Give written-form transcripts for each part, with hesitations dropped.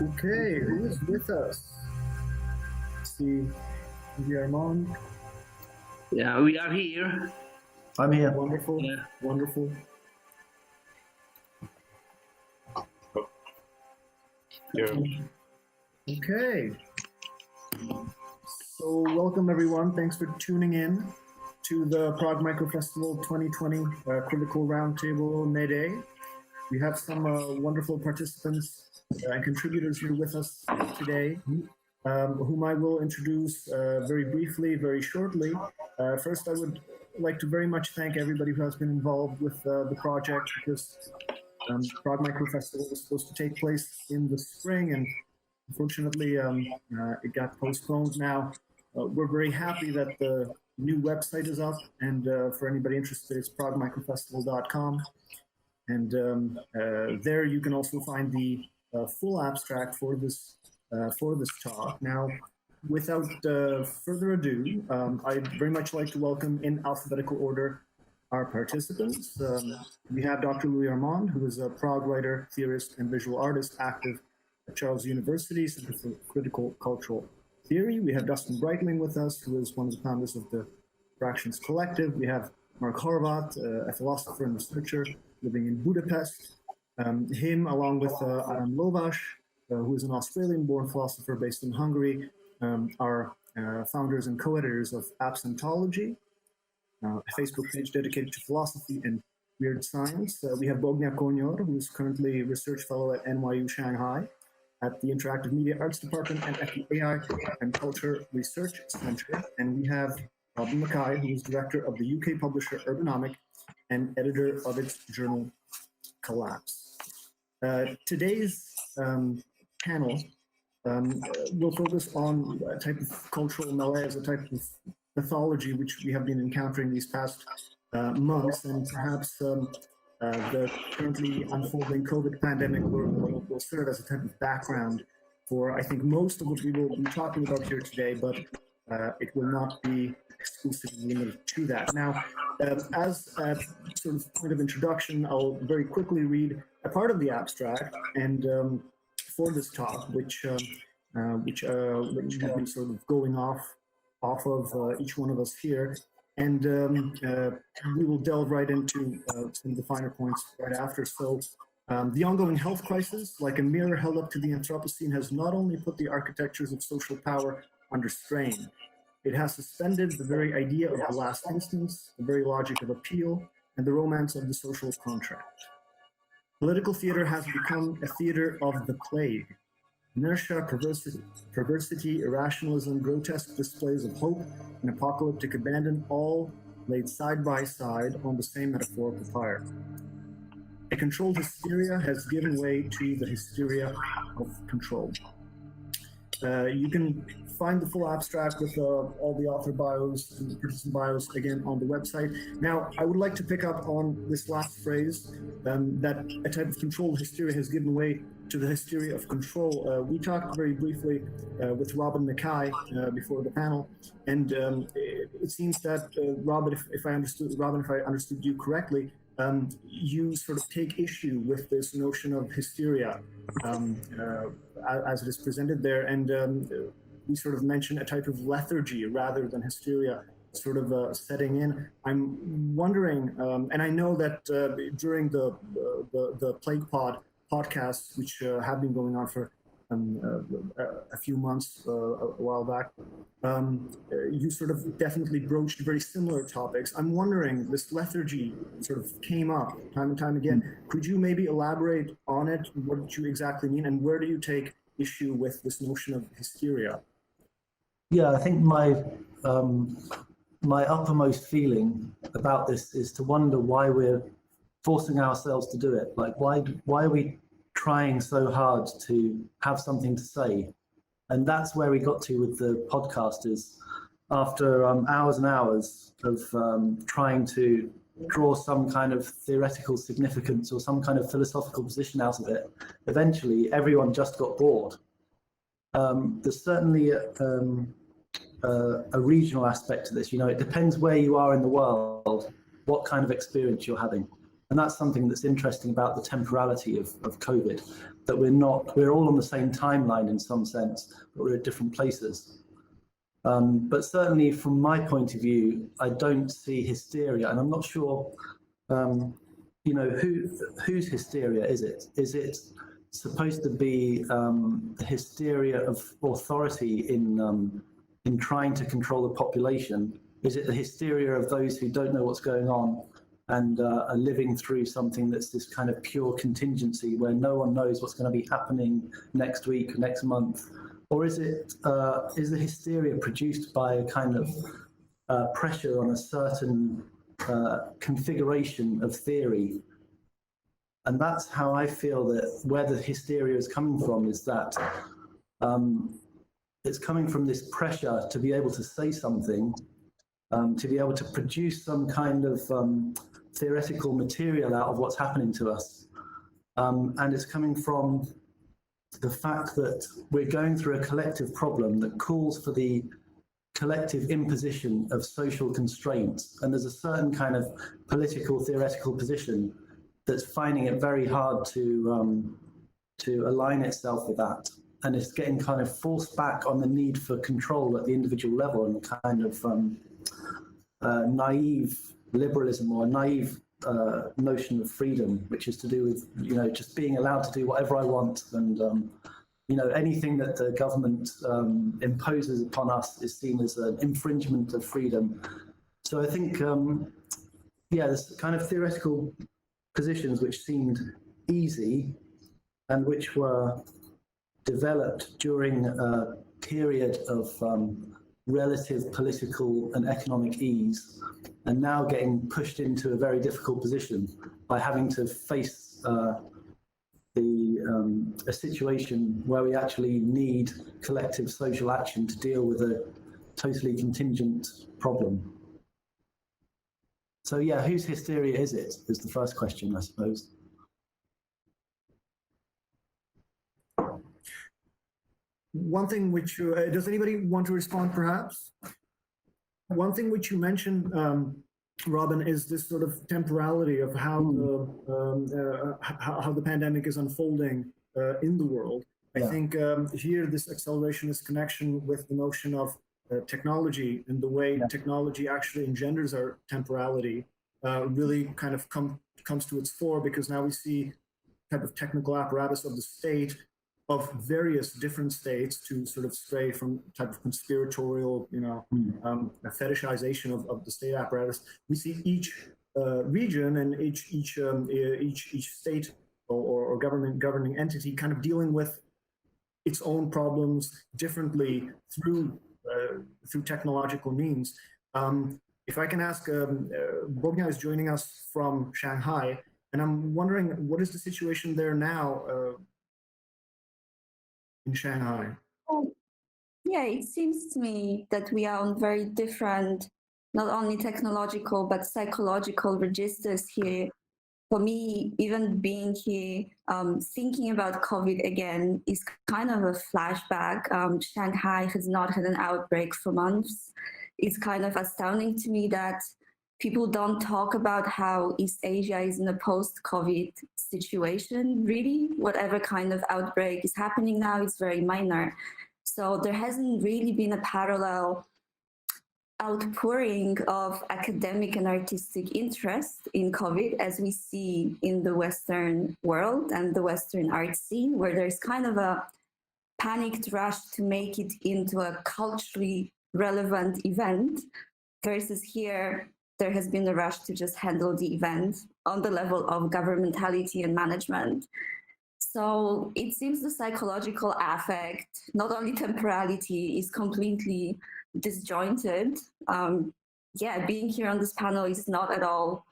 Okay, who is with us? Let's see, maybe Armand. Yeah, we are here. I'm here. Wonderful, Yeah. wonderful. Yeah. Okay. So welcome everyone. Thanks for tuning in to the Prague Micro Festival 2020 Critical Roundtable MAYDAY. We have some wonderful participants and contributors here with us today, whom I will introduce very briefly, very shortly. First, I would like to very much thank everybody who has been involved with the project, because Prague Micro Festival was supposed to take place in the spring, and unfortunately it got postponed. Now we're very happy that the new website is up, and for anybody interested, it's praguemicrofestival.com, and there you can also find the full abstract for this talk. Now, without further ado, I'd very much like to welcome in alphabetical order our participants. We have Dr. Louis Armand, who is a Prague writer, theorist, and visual artist active at Charles University Center for Critical Cultural Theory. We have Dustin Breitling with us, who is one of the founders of the Fractions Collective. We have Márk Horváth, a philosopher and researcher living in Budapest. Him, along with Lovasz, who is an Australian-born philosopher based in Hungary, are founders and co-editors of Absentology, a Facebook page dedicated to philosophy and weird science. We have Bogna Konior, who is currently research fellow at NYU Shanghai at the Interactive Media Arts Department and at the AI and Culture Research Center. And we have MacKay, who is director of the UK publisher Urbanomic and editor of its journal Collapse. Today's panel will focus on a type of cultural malaise, a type of pathology which we have been encountering these past months, and perhaps the currently unfolding COVID pandemic will serve as a type of background for, I think, most of what we will be talking about here today, but it will not be exclusively limited to that. Now, as a sort of point of introduction, I'll very quickly read a part of the abstract and for this talk, which we've been sort of going off of each one of us here, and we will delve right into some of the finer points right after. So the ongoing health crisis, like a mirror held up to the Anthropocene, has not only put the architectures of social power under strain, it has suspended the very idea of the last instance, the very logic of appeal, and the romance of the social contract. Political theater has become a theater of the plague. Inertia, perversity, irrationalism, grotesque displays of hope, and apocalyptic abandon, all laid side by side on the same metaphorical pyre. A controlled hysteria has given way to the hysteria of control. You can find the full abstract with all the author bios and the participant bios again on the website. Now, I would like to pick up on this last phrase, that a type of controlled hysteria has given way to the hysteria of control. We talked very briefly with Rob and MacKay before the panel, and it seems that Robin, if I understood you correctly, you sort of take issue with this notion of hysteria as it is presented there, and we sort of mention a type of lethargy rather than hysteria sort of setting in. I'm wondering, and I know that during the Plague Pod podcasts, which have been going on for a few months, a while back, you sort of definitely broached very similar topics. I'm wondering, this lethargy sort of came up time and time again. Could you maybe elaborate on it? What do you exactly mean, and where do you take issue with this notion of hysteria? Yeah, I think my uppermost feeling about this is to wonder why we're forcing ourselves to do it. Like, why are we trying so hard to have something to say? And that's where we got to with the podcast, is after hours and hours of trying to draw some kind of theoretical significance or some kind of philosophical position out of it, eventually everyone just got bored. There's certainly a regional aspect to this. You know, it depends where you are in the world, what kind of experience you're having. And that's something that's interesting about the temporality of COVID, that we're all on the same timeline in some sense, but we're at different places. But certainly from my point of view, I don't see hysteria, and I'm not sure, whose hysteria is it? Is it supposed to be the hysteria of authority in trying to control the population? Is it the hysteria of those who don't know what's going on and are living through something that's this kind of pure contingency where no one knows what's going to be happening next week, next month? Or is the hysteria produced by a kind of pressure on a certain configuration of theory? And that's how I feel that where the hysteria is coming from is that it's coming from this pressure to be able to say something, to be able to produce some kind of theoretical material out of what's happening to us. And it's coming from the fact that we're going through a collective problem that calls for the collective imposition of social constraints. And there's a certain kind of political theoretical position that's finding it very hard to align itself with that. And it's getting kind of forced back on the need for control at the individual level and kind of naive liberalism or naive notion of freedom, which is to do with, just being allowed to do whatever I want. And, anything that the government imposes upon us is seen as an infringement of freedom. So I think, there's kind of theoretical positions which seemed easy and which were developed during a period of relative political and economic ease, and now getting pushed into a very difficult position by having to face a situation where we actually need collective social action to deal with a totally contingent problem. So yeah, whose hysteria is it, is the first question, I suppose. One thing which, does anybody want to respond perhaps? One thing which you mentioned, Robin, is this sort of temporality of how the pandemic is unfolding in the world. I think here this accelerationist connection with the notion of technology and the way technology actually engenders our temporality really kind of comes to its fore, because now we see type of technical apparatus of the state, of various different states, to sort of stray from type of conspiratorial, a fetishization of the state apparatus. We see each region and each state or governing entity kind of dealing with its own problems differently through technological means. If I can ask, Bogna is joining us from Shanghai, and I'm wondering, what is the situation there now in Shanghai? Yeah, it seems to me that we are on very different, not only technological, but psychological registers here. For me, even being here, thinking about COVID again is kind of a flashback. Shanghai has not had an outbreak for months. It's kind of astounding to me that people don't talk about how East Asia is in a post-COVID situation, really. Whatever kind of outbreak is happening now is very minor. So there hasn't really been a parallel outpouring of academic and artistic interest in COVID as we see in the Western world and the Western art scene, where there's kind of a panicked rush to make it into a culturally relevant event, versus here, there has been a rush to just handle the event on the level of governmentality and management. So it seems the psychological affect, not only temporality, is completely disjointed. Being here on this panel is not at all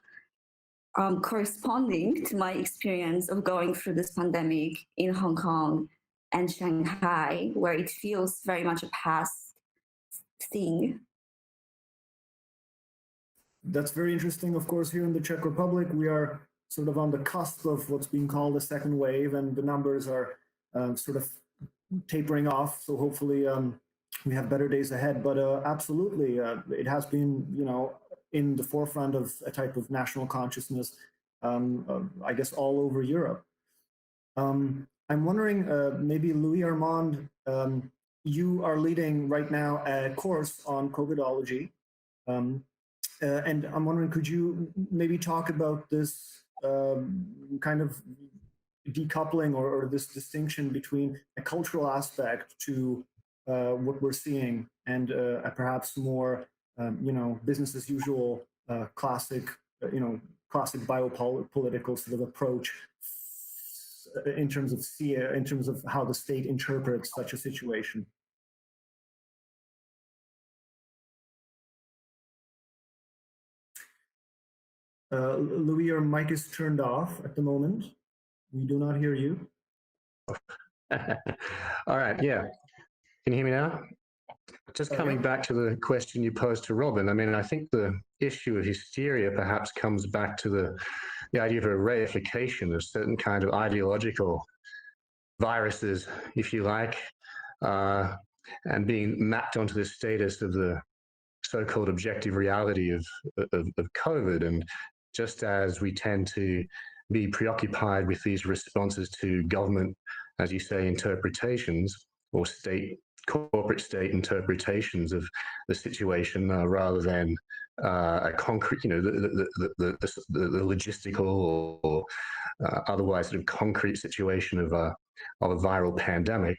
corresponding to my experience of going through this pandemic in Hong Kong and Shanghai, where it feels very much a past thing. That's very interesting. Of course, here in the Czech Republic, we are sort of on the cusp of what's being called a second wave, and the numbers are sort of tapering off. So hopefully we have better days ahead. But absolutely, it has been, in the forefront of a type of national consciousness I guess all over Europe. I'm wondering, maybe Louis Armand, you are leading right now a course on COVIDology. And I'm wondering, could you maybe talk about this kind of decoupling or this distinction between a cultural aspect to what we're seeing and a perhaps more, business as usual, classic, classic biopolitical sort of approach in terms of how the state interprets such a situation? Louis, your mic is turned off at the moment. We do not hear you. All right, yeah. Can you hear me now? Just coming back to the question you posed to Robin, I mean, I think the issue of hysteria perhaps comes back to the idea of a reification of certain kind of ideological viruses, if you like, and being mapped onto the status of the so-called objective reality of COVID. And just as we tend to be preoccupied with these responses to government, as you say, interpretations or corporate state interpretations of the situation, rather than a concrete, the logistical or otherwise sort of concrete situation of a viral pandemic.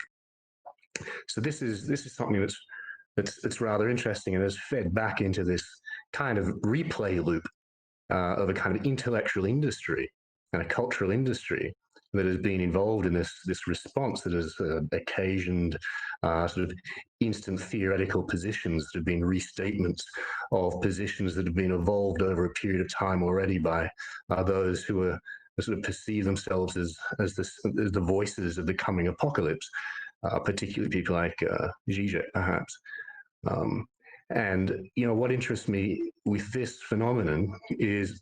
So this is something that's rather interesting and has fed back into this kind of replay loop of a kind of intellectual industry and a cultural industry that has been involved in this response that has occasioned sort of instant theoretical positions that have been restatements of positions that have been evolved over a period of time already by those who are sort of perceive themselves as the voices of the coming apocalypse, particularly people like Zizek, perhaps. And what interests me with this phenomenon is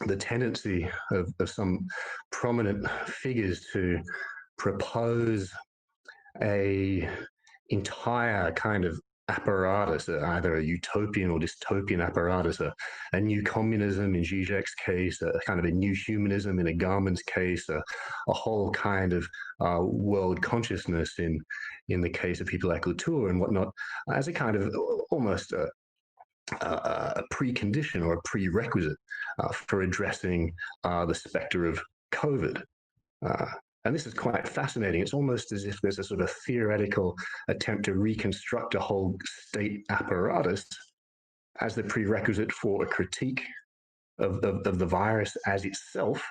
the tendency of some prominent figures to propose a entire kind of apparatus, either a utopian or dystopian apparatus, a new communism in Zizek's case, a kind of a new humanism in Agamben's case, a whole kind of world consciousness in the case of people like Latour and whatnot, as a kind of almost a precondition or a prerequisite for addressing the specter of COVID. And this is quite fascinating. It's almost as if there's a sort of theoretical attempt to reconstruct a whole state apparatus as the prerequisite for a critique of the virus as itself,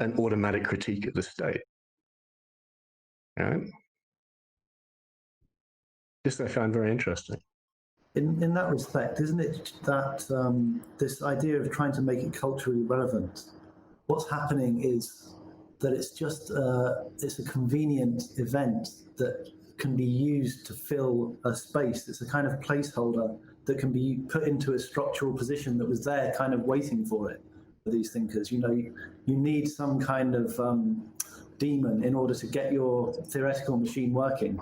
an automatic critique of the state. All right? This I find very interesting. In that respect, isn't it that this idea of trying to make it culturally relevant, what's happening is that it's just it's a convenient event that can be used to fill a space. It's a kind of placeholder that can be put into a structural position that was there kind of waiting for it, for these thinkers. You need some kind of demon in order to get your theoretical machine working.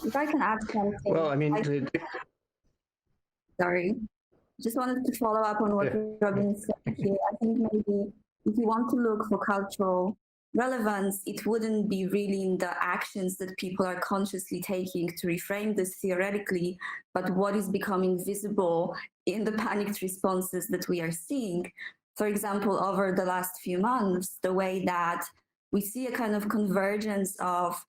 If I can add something. Well, I mean, sorry, just wanted to follow up on what Robin said here. I think maybe if you want to look for cultural relevance, it wouldn't be really in the actions that people are consciously taking to reframe this theoretically, but what is becoming visible in the panicked responses that we are seeing. For example, over the last few months, the way that we see a kind of convergence of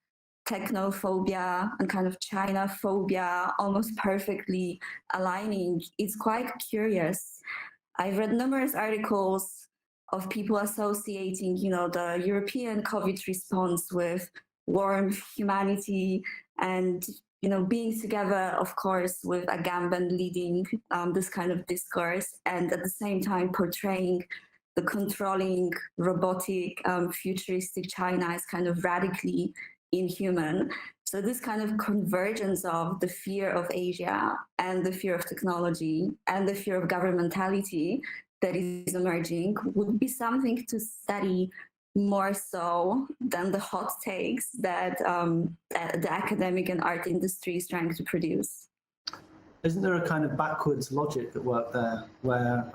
technophobia and kind of China phobia almost perfectly aligning is quite curious. I've read numerous articles of people associating, the European COVID response with warmth, humanity, and, being together, of course, with Agamben leading this kind of discourse, and at the same time portraying the controlling, robotic, futuristic China as kind of radically inhuman. So this kind of convergence of the fear of Asia and the fear of technology and the fear of governmentality that is emerging would be something to study more so than the hot takes that the academic and art industry is trying to produce. Isn't there a kind of backwards logic at work there where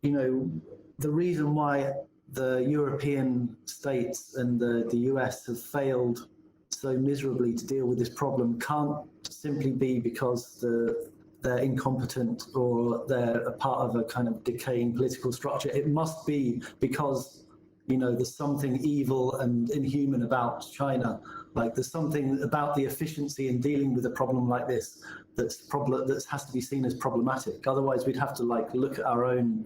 the reason why the European states and the US have failed so miserably to deal with this problem can't simply be because they're incompetent or they're a part of a kind of decaying political structure. It must be because, there's something evil and inhuman about China. Like there's something about the efficiency in dealing with a problem like this that has to be seen as problematic. Otherwise, we'd have to look at our own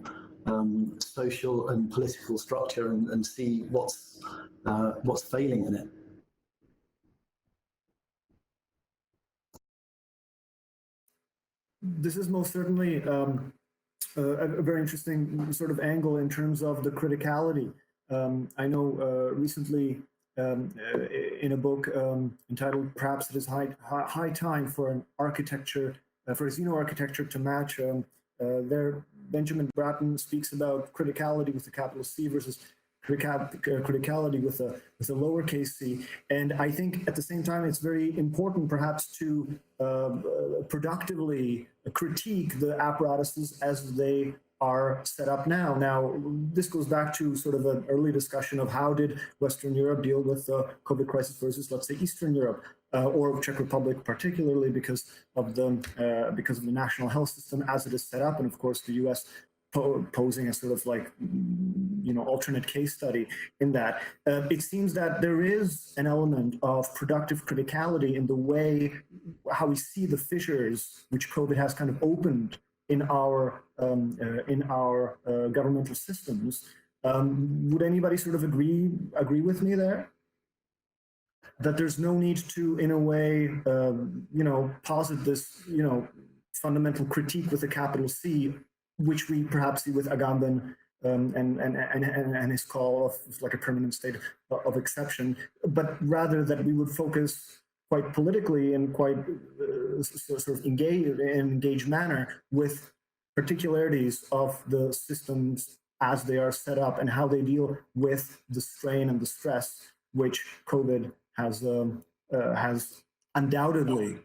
social and political structure and see what's failing in it. This is most certainly a very interesting sort of angle in terms of the criticality. I know recently in a book entitled "Perhaps It Is High Time for an Architecture, for a Xeno-Architecture to Match," there Benjamin Bratton speaks about criticality with a capital C versus criticality with a lowercase c, and I think at the same time it's very important perhaps to productively critique the apparatuses as they are set up now. Now, this goes back to sort of an early discussion of how did Western Europe deal with the COVID crisis versus, let's say, Eastern Europe or Czech Republic, particularly because of the national health system as it is set up, and of course the U.S. posing a sort of alternate case study in that. It seems that there is an element of productive criticality in the way how we see the fissures which COVID has kind of opened in our governmental systems. Would anybody sort of agree with me there? That there's no need to, in a way, posit this, fundamental critique with a capital C, which we perhaps see with Agamben and his call of like a permanent state of exception, but rather that we would focus quite politically and quite sort of engaged manner with particularities of the systems as they are set up and how they deal with the strain and the stress which COVID has undoubtedly.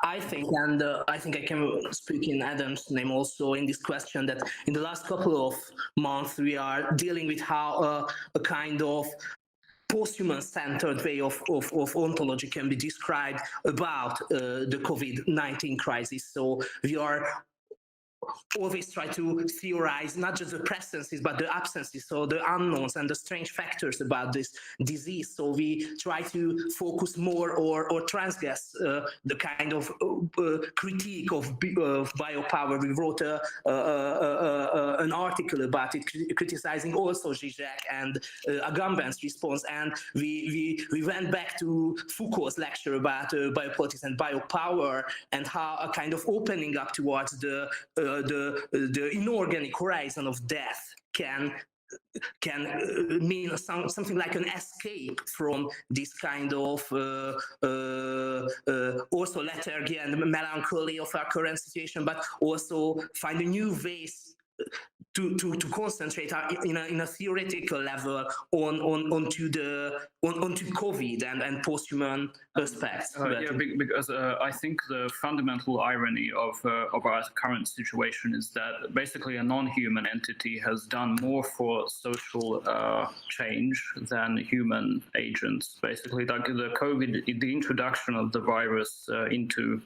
I think, and I think I can speak in Adam's name also in this question, that in the last couple of months we are dealing with how a kind of post-human-centered way of ontology can be described about the COVID-19 crisis. So we are always try to theorize not just the presences but the absences, so the unknowns and the strange factors about this disease. So we try to focus more or transgress the kind of critique of biopower. We wrote an article about it, criticizing also Zizek and Agamben's response, and we went back to Foucault's lecture about biopolitics and biopower and how a kind of opening up towards the inorganic horizon of death can mean something like an escape from this kind of also lethargy and melancholy of our current situation, but also find a new ways to concentrate in a theoretical level onto COVID and post-human aspects. Because I think the fundamental irony of our current situation is that basically a non-human entity has done more for social change than human agents. Basically, like the COVID, the introduction of the virus into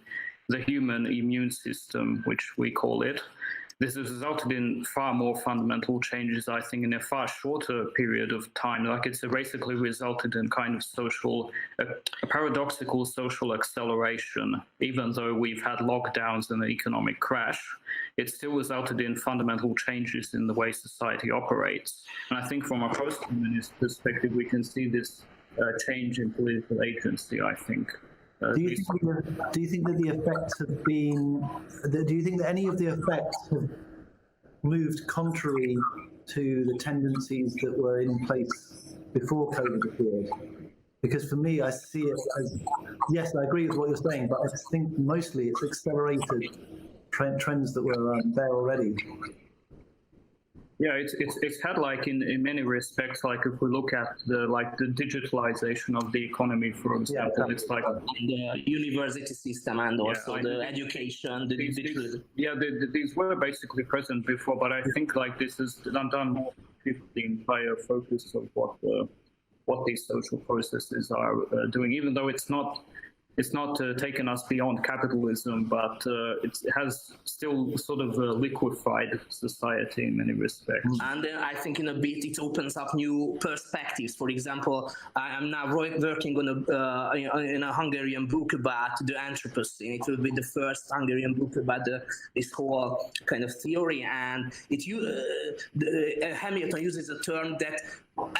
the human immune system, which we call it. This has resulted in far more fundamental changes, I think, in a far shorter period of time. Like it's basically resulted in kind of a paradoxical social acceleration. Even though we've had lockdowns and an economic crash, it still resulted in fundamental changes in the way society operates. And I think from a post-humanist perspective, we can see this change in political agency, I think. Do you think that the effects have been? Do you think that any of the effects have moved contrary to the tendencies that were in place before COVID appeared? Because for me, I see it as, yes, I agree with what you're saying, but I think mostly it's accelerated trends that were there already. Yeah, it's had like in many respects, like if we look at the digitalization of the economy, for example, it's like the university system and also the education. These were basically present before, but I think like this is done more with the entire focus of what these social processes are doing, even though it's not taken us beyond capitalism, but it has still sort of a liquefied society in many respects. And then I think in a bit it opens up new perspectives. For example, I am now working on in a Hungarian book about the Anthropocene. It will be the first Hungarian book about this whole kind of theory, and Hamilton uses a term that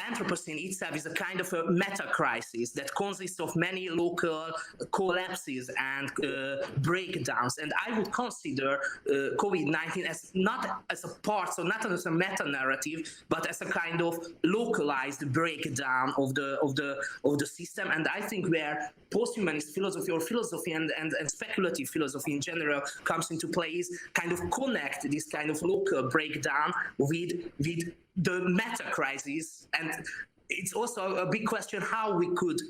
Anthropocene itself is a kind of a meta-crisis that consists of many local collapses and breakdowns. And I would consider COVID-19 as not as a part, so not as a meta-narrative, but as a kind of localized breakdown of the system. And I think where post-humanist philosophy or philosophy and speculative philosophy in general comes into play is kind of connect this kind of local breakdown with the meta crisis. And it's also a big question how we could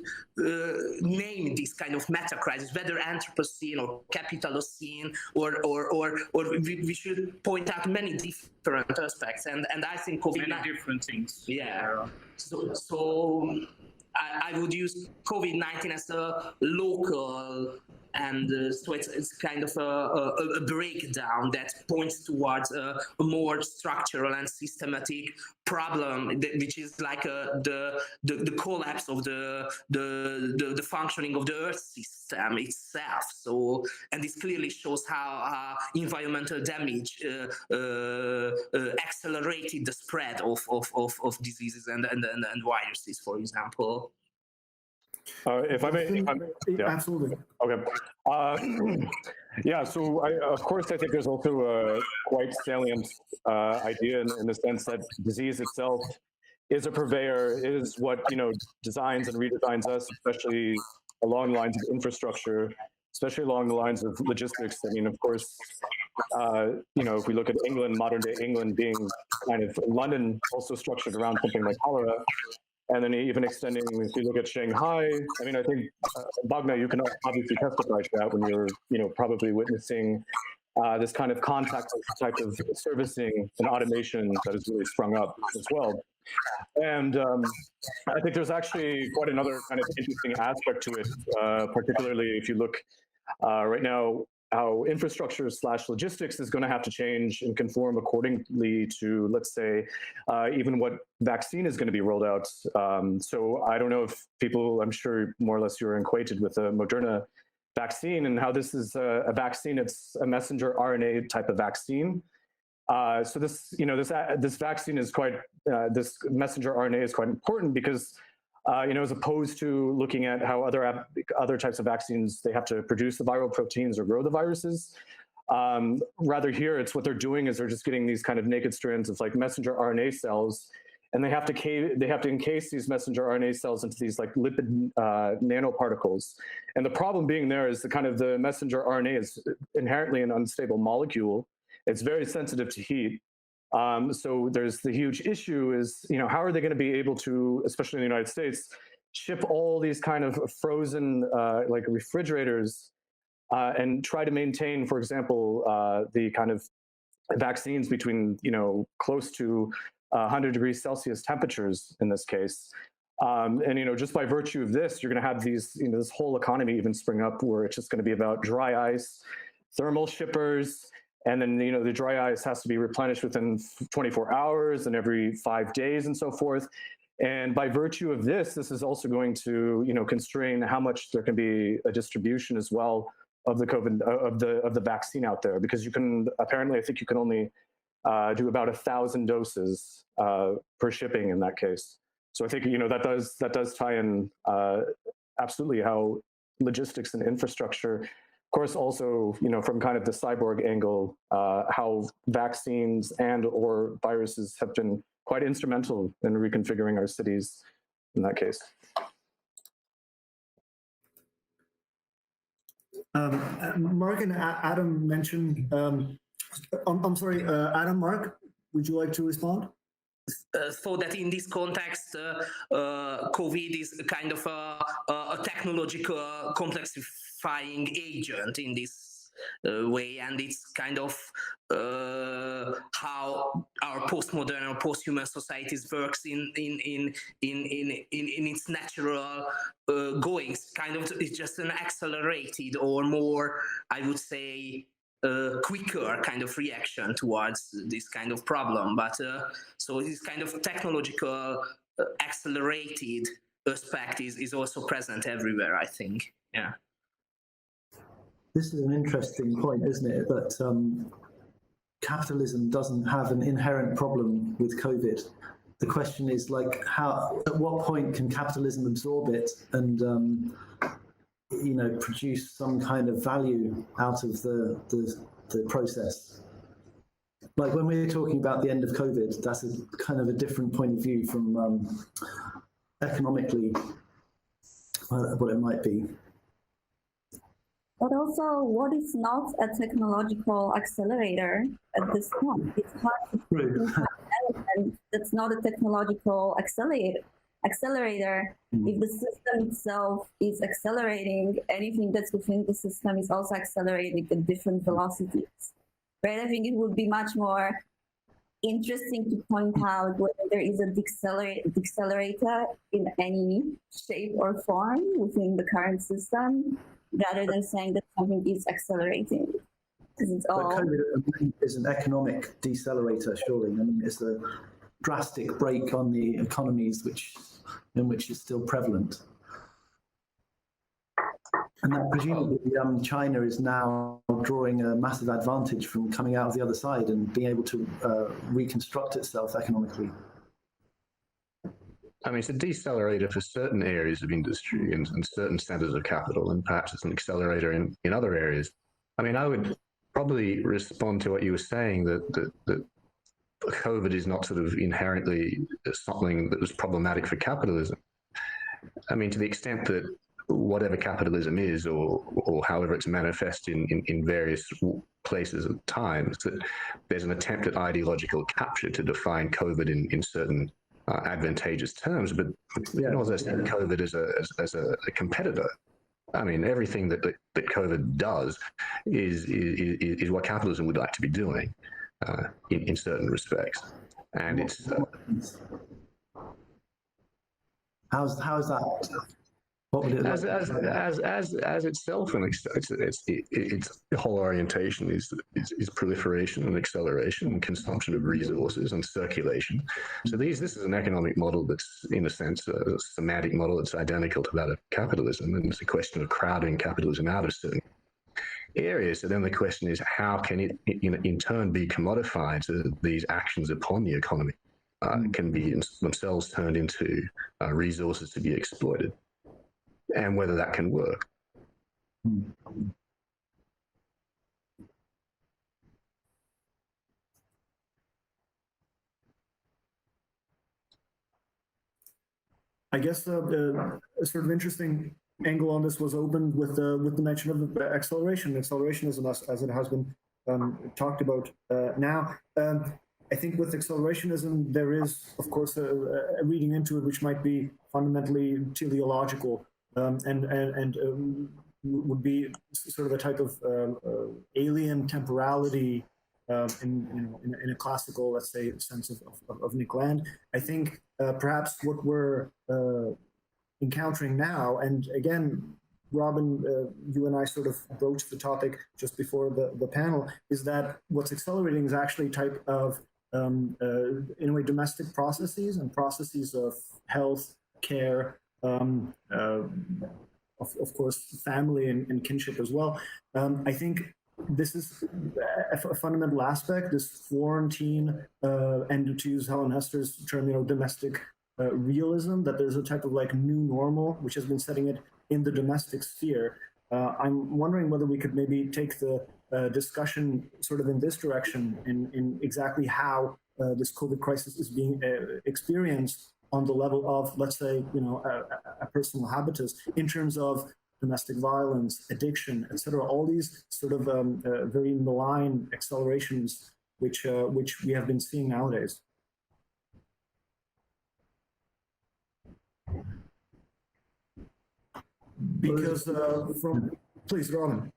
name this kind of meta crisis, whether Anthropocene or Capitalocene, or we should point out many different aspects. And I think COVID-19, many different things. Yeah. So I would use COVID-19 as a local, and so it's kind of a breakdown that points towards a more structural and systematic problem, which is like the collapse of the functioning of the Earth system itself. So, and this clearly shows how environmental damage accelerated the spread of diseases and viruses, for example. If I may, yeah. Absolutely. Okay. Yeah, so of course, I think there's also a quite salient idea in the sense that disease itself is a purveyor, is what, designs and redesigns us, especially along the lines of infrastructure, especially along the lines of logistics. I mean, of course, if we look at England, modern day England being kind of London, also structured around something like cholera. And then even extending, if you look at Shanghai, I mean, I think, Bogna, you can obviously testify to that when you're, probably witnessing this kind of contact type of servicing and automation that has really sprung up as well. And I think there's actually quite another kind of interesting aspect to it, particularly if you look right now, how infrastructure / logistics is going to have to change and conform accordingly to, let's say, even what vaccine is going to be rolled out. So I don't know if people, I'm sure more or less you're acquainted with the Moderna vaccine and how this is a vaccine. It's a messenger RNA type of vaccine. So this, this vaccine is quite, this messenger RNA is quite important because as opposed to looking at how other types of vaccines, they have to produce the viral proteins or grow the viruses. Rather here, it's what they're doing is they're just getting these kind of naked strands of like messenger RNA cells, and they have to encase these messenger RNA cells into these like lipid nanoparticles. And the problem being there is the messenger RNA is inherently an unstable molecule. It's very sensitive to heat. So there's the huge issue is, how are they going to be able to, especially in the United States, ship all these kind of frozen like refrigerators and try to maintain, for example, the kind of vaccines between, close to 100 degrees Celsius temperatures in this case. And, just by virtue of this, you're going to have these, this whole economy even spring up where it's just going to be about dry ice, thermal shippers. And then, the dry ice has to be replenished within 24 hours and every 5 days and so forth. And by virtue of this is also going to, constrain how much there can be a distribution as well of the COVID, of the vaccine out there, because you can, apparently, I think you can only do about 1,000 doses per shipping in that case. So I think, that does tie in absolutely how logistics and infrastructure, of course, also, from kind of the cyborg angle, how vaccines and or viruses have been quite instrumental in reconfiguring our cities in that case. Márk and Adam mentioned, I'm sorry, Adam, Márk, would you like to respond? So that in this context, COVID is a kind of a technological complexifying agent in this way, and it's kind of how our postmodern or posthuman societies works in its natural goings. Kind of, it's just an accelerated or more, I would say, quicker kind of reaction towards this kind of problem. But so this kind of technological accelerated aspect is also present everywhere, I think. Yeah. This is an interesting point, isn't it? That capitalism doesn't have an inherent problem with COVID. The question is, like, at what point can capitalism absorb it and produce some kind of value out of the process? Like when we're talking about the end of COVID, that's a kind of a different point of view from economically what it might be. But also, what is not a technological accelerator at this point? It's hard to find an element that's not a technological accelerator. If the system itself is accelerating, anything that's within the system is also accelerating at different velocities. Right? I think it would be much more interesting to point out whether there is a decelerator in any shape or form within the current system, rather than saying that something is accelerating. It's all... But COVID is an economic decelerator, surely. I mean, it's a drastic break on the economies in which is still prevalent. And that presumably China is now drawing a massive advantage from coming out of the other side and being able to reconstruct itself economically. I mean, it's a decelerator for certain areas of industry and certain centers of capital, and perhaps it's an accelerator in other areas. I mean, I would probably respond to what you were saying, that COVID is not sort of inherently something that was problematic for capitalism. I mean, to the extent that whatever capitalism is, or however it's manifest in various places at times, that there's an attempt at ideological capture to define COVID in certain advantageous terms, but also see COVID as a competitor. I mean, everything that COVID does is what capitalism would like to be doing in certain respects, and it's how's that? What would it as itself, and its whole orientation is proliferation and acceleration and consumption of resources and circulation. So this is an economic model that's, in a sense, a semantic model that's identical to that of capitalism, and it's a question of crowding capitalism out of certain areas. So then the question is, how can it in turn be commodified so that these actions upon the economy can be themselves turned into resources to be exploited, and whether that can work. I guess a sort of interesting angle on this was opened with the mention of the accelerationism as it has been talked about now. I think with accelerationism, there is, of course, a reading into it which might be fundamentally teleological. And would be sort of a type of alien temporality in a classical, let's say, sense of Nick Land. I think perhaps what we're encountering now, and again, Robin, you and I sort of broached the topic just before the panel, is that what's accelerating is actually a type of, in a way, domestic processes and processes of health, care, of course, family and kinship as well. I think this is a fundamental aspect, this Florentine, and to use Helen Hester's term, domestic realism, that there's a type of like new normal, which has been setting it in the domestic sphere. I'm wondering whether we could maybe take the discussion sort of in this direction, in exactly how this COVID crisis is being experienced on the level of, let's say, a personal habitus, in terms of domestic violence, addiction, etc. All these sort of very malign accelerations which we have been seeing nowadays. Because please, Robin.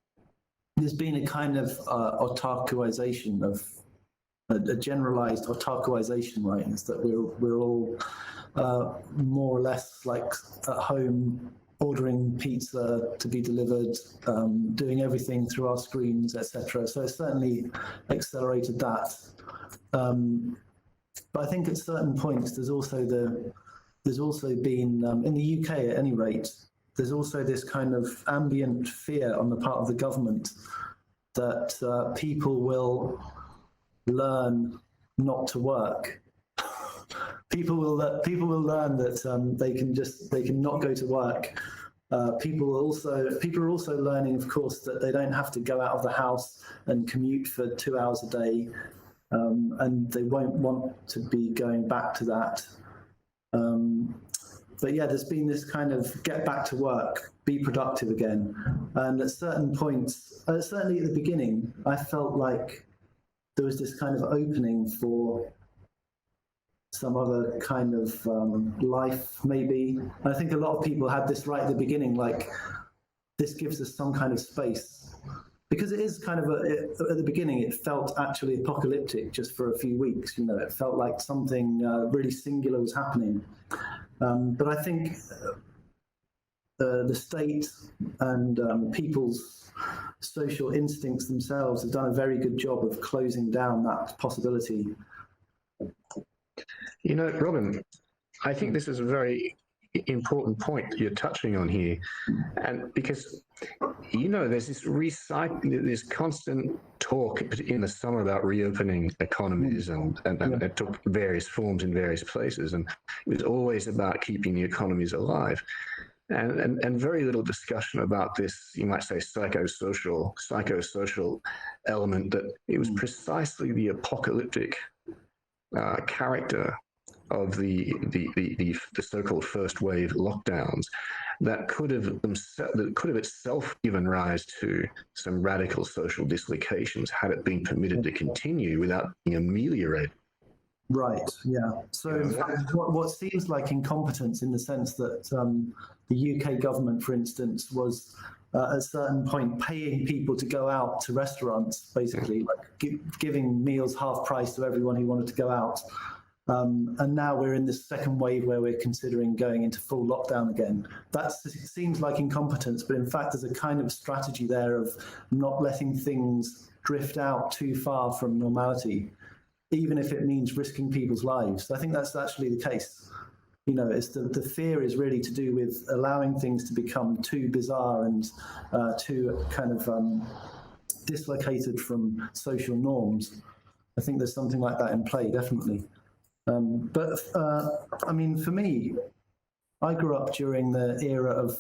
There's been a kind of autarkization of a generalized autarkization, right? Is that we're all more or less like at home, ordering pizza to be delivered, doing everything through our screens, etc. So it's certainly accelerated that. But I think at certain points, there's also been in the UK at any rate, there's also this kind of ambient fear on the part of the government that people will learn not to work. People will learn that they can not go to work. People are also learning, of course, that they don't have to go out of the house and commute for 2 hours a day, and they won't want to be going back to that. But yeah, there's been this kind of get back to work, be productive again. And at certain points, certainly at the beginning, I felt like there was this kind of opening for some other kind of life, maybe. And I think a lot of people had this right at the beginning, like this gives us some kind of space. Because it is kind of, at the beginning, it felt actually apocalyptic just for a few weeks, you know, it felt like something really singular was happening. But I think the state and people's social instincts themselves have done a very good job of closing down that possibility. You know, Robin, I think this is a very important point that you're touching on here, and because you know there's this constant talk in the summer about reopening economies, and it took various forms in various places, and it was always about keeping the economies alive, and very little discussion about this, you might say, psychosocial element, that it was precisely the apocalyptic character of the so-called first wave lockdowns that could have itself given rise to some radical social dislocations had it been permitted to continue without being ameliorated. Right, yeah. So in fact, what seems like incompetence in the sense that the UK government, for instance, was at a certain point paying people to go out to restaurants, basically, like giving meals half price to everyone who wanted to go out. And now we're in this second wave where we're considering going into full lockdown again. It seems like incompetence, but in fact, there's a kind of strategy there of not letting things drift out too far from normality, even if it means risking people's lives. I think that's actually the case. You know, it's the fear is really to do with allowing things to become too bizarre and too kind of dislocated from social norms. I think there's something like that in play, definitely. But I mean, for me, I grew up during the era of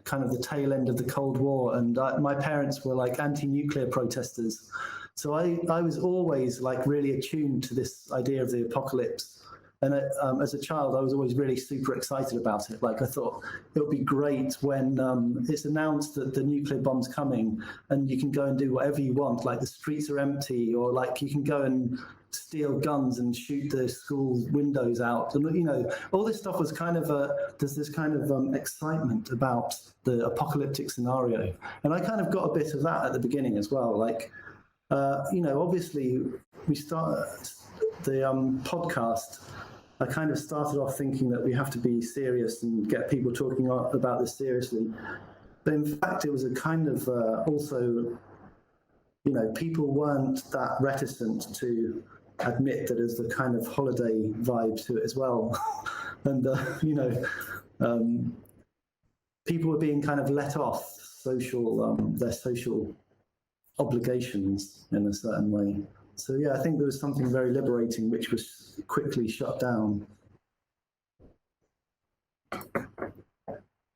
kind of the tail end of the Cold War, and my parents were like anti-nuclear protesters. So I was always like really attuned to this idea of the apocalypse. And as a child, I was always really super excited about it. Like I thought it would be great when it's announced that the nuclear bomb's coming and you can go and do whatever you want. Like the streets are empty, or like you can go and steal guns and shoot the school windows out. And, you know, all this stuff was kind of there's this kind of excitement about the apocalyptic scenario. And I kind of got a bit of that at the beginning as well. Like, you know, obviously we start the podcast. I kind of started off thinking that we have to be serious and get people talking about this seriously. But in fact, it was a kind of also, you know, people weren't that reticent to admit that there's the kind of holiday vibe to it as well. And, you know, people were being kind of let off their social obligations in a certain way. So yeah, I think there was something very liberating which was quickly shut down.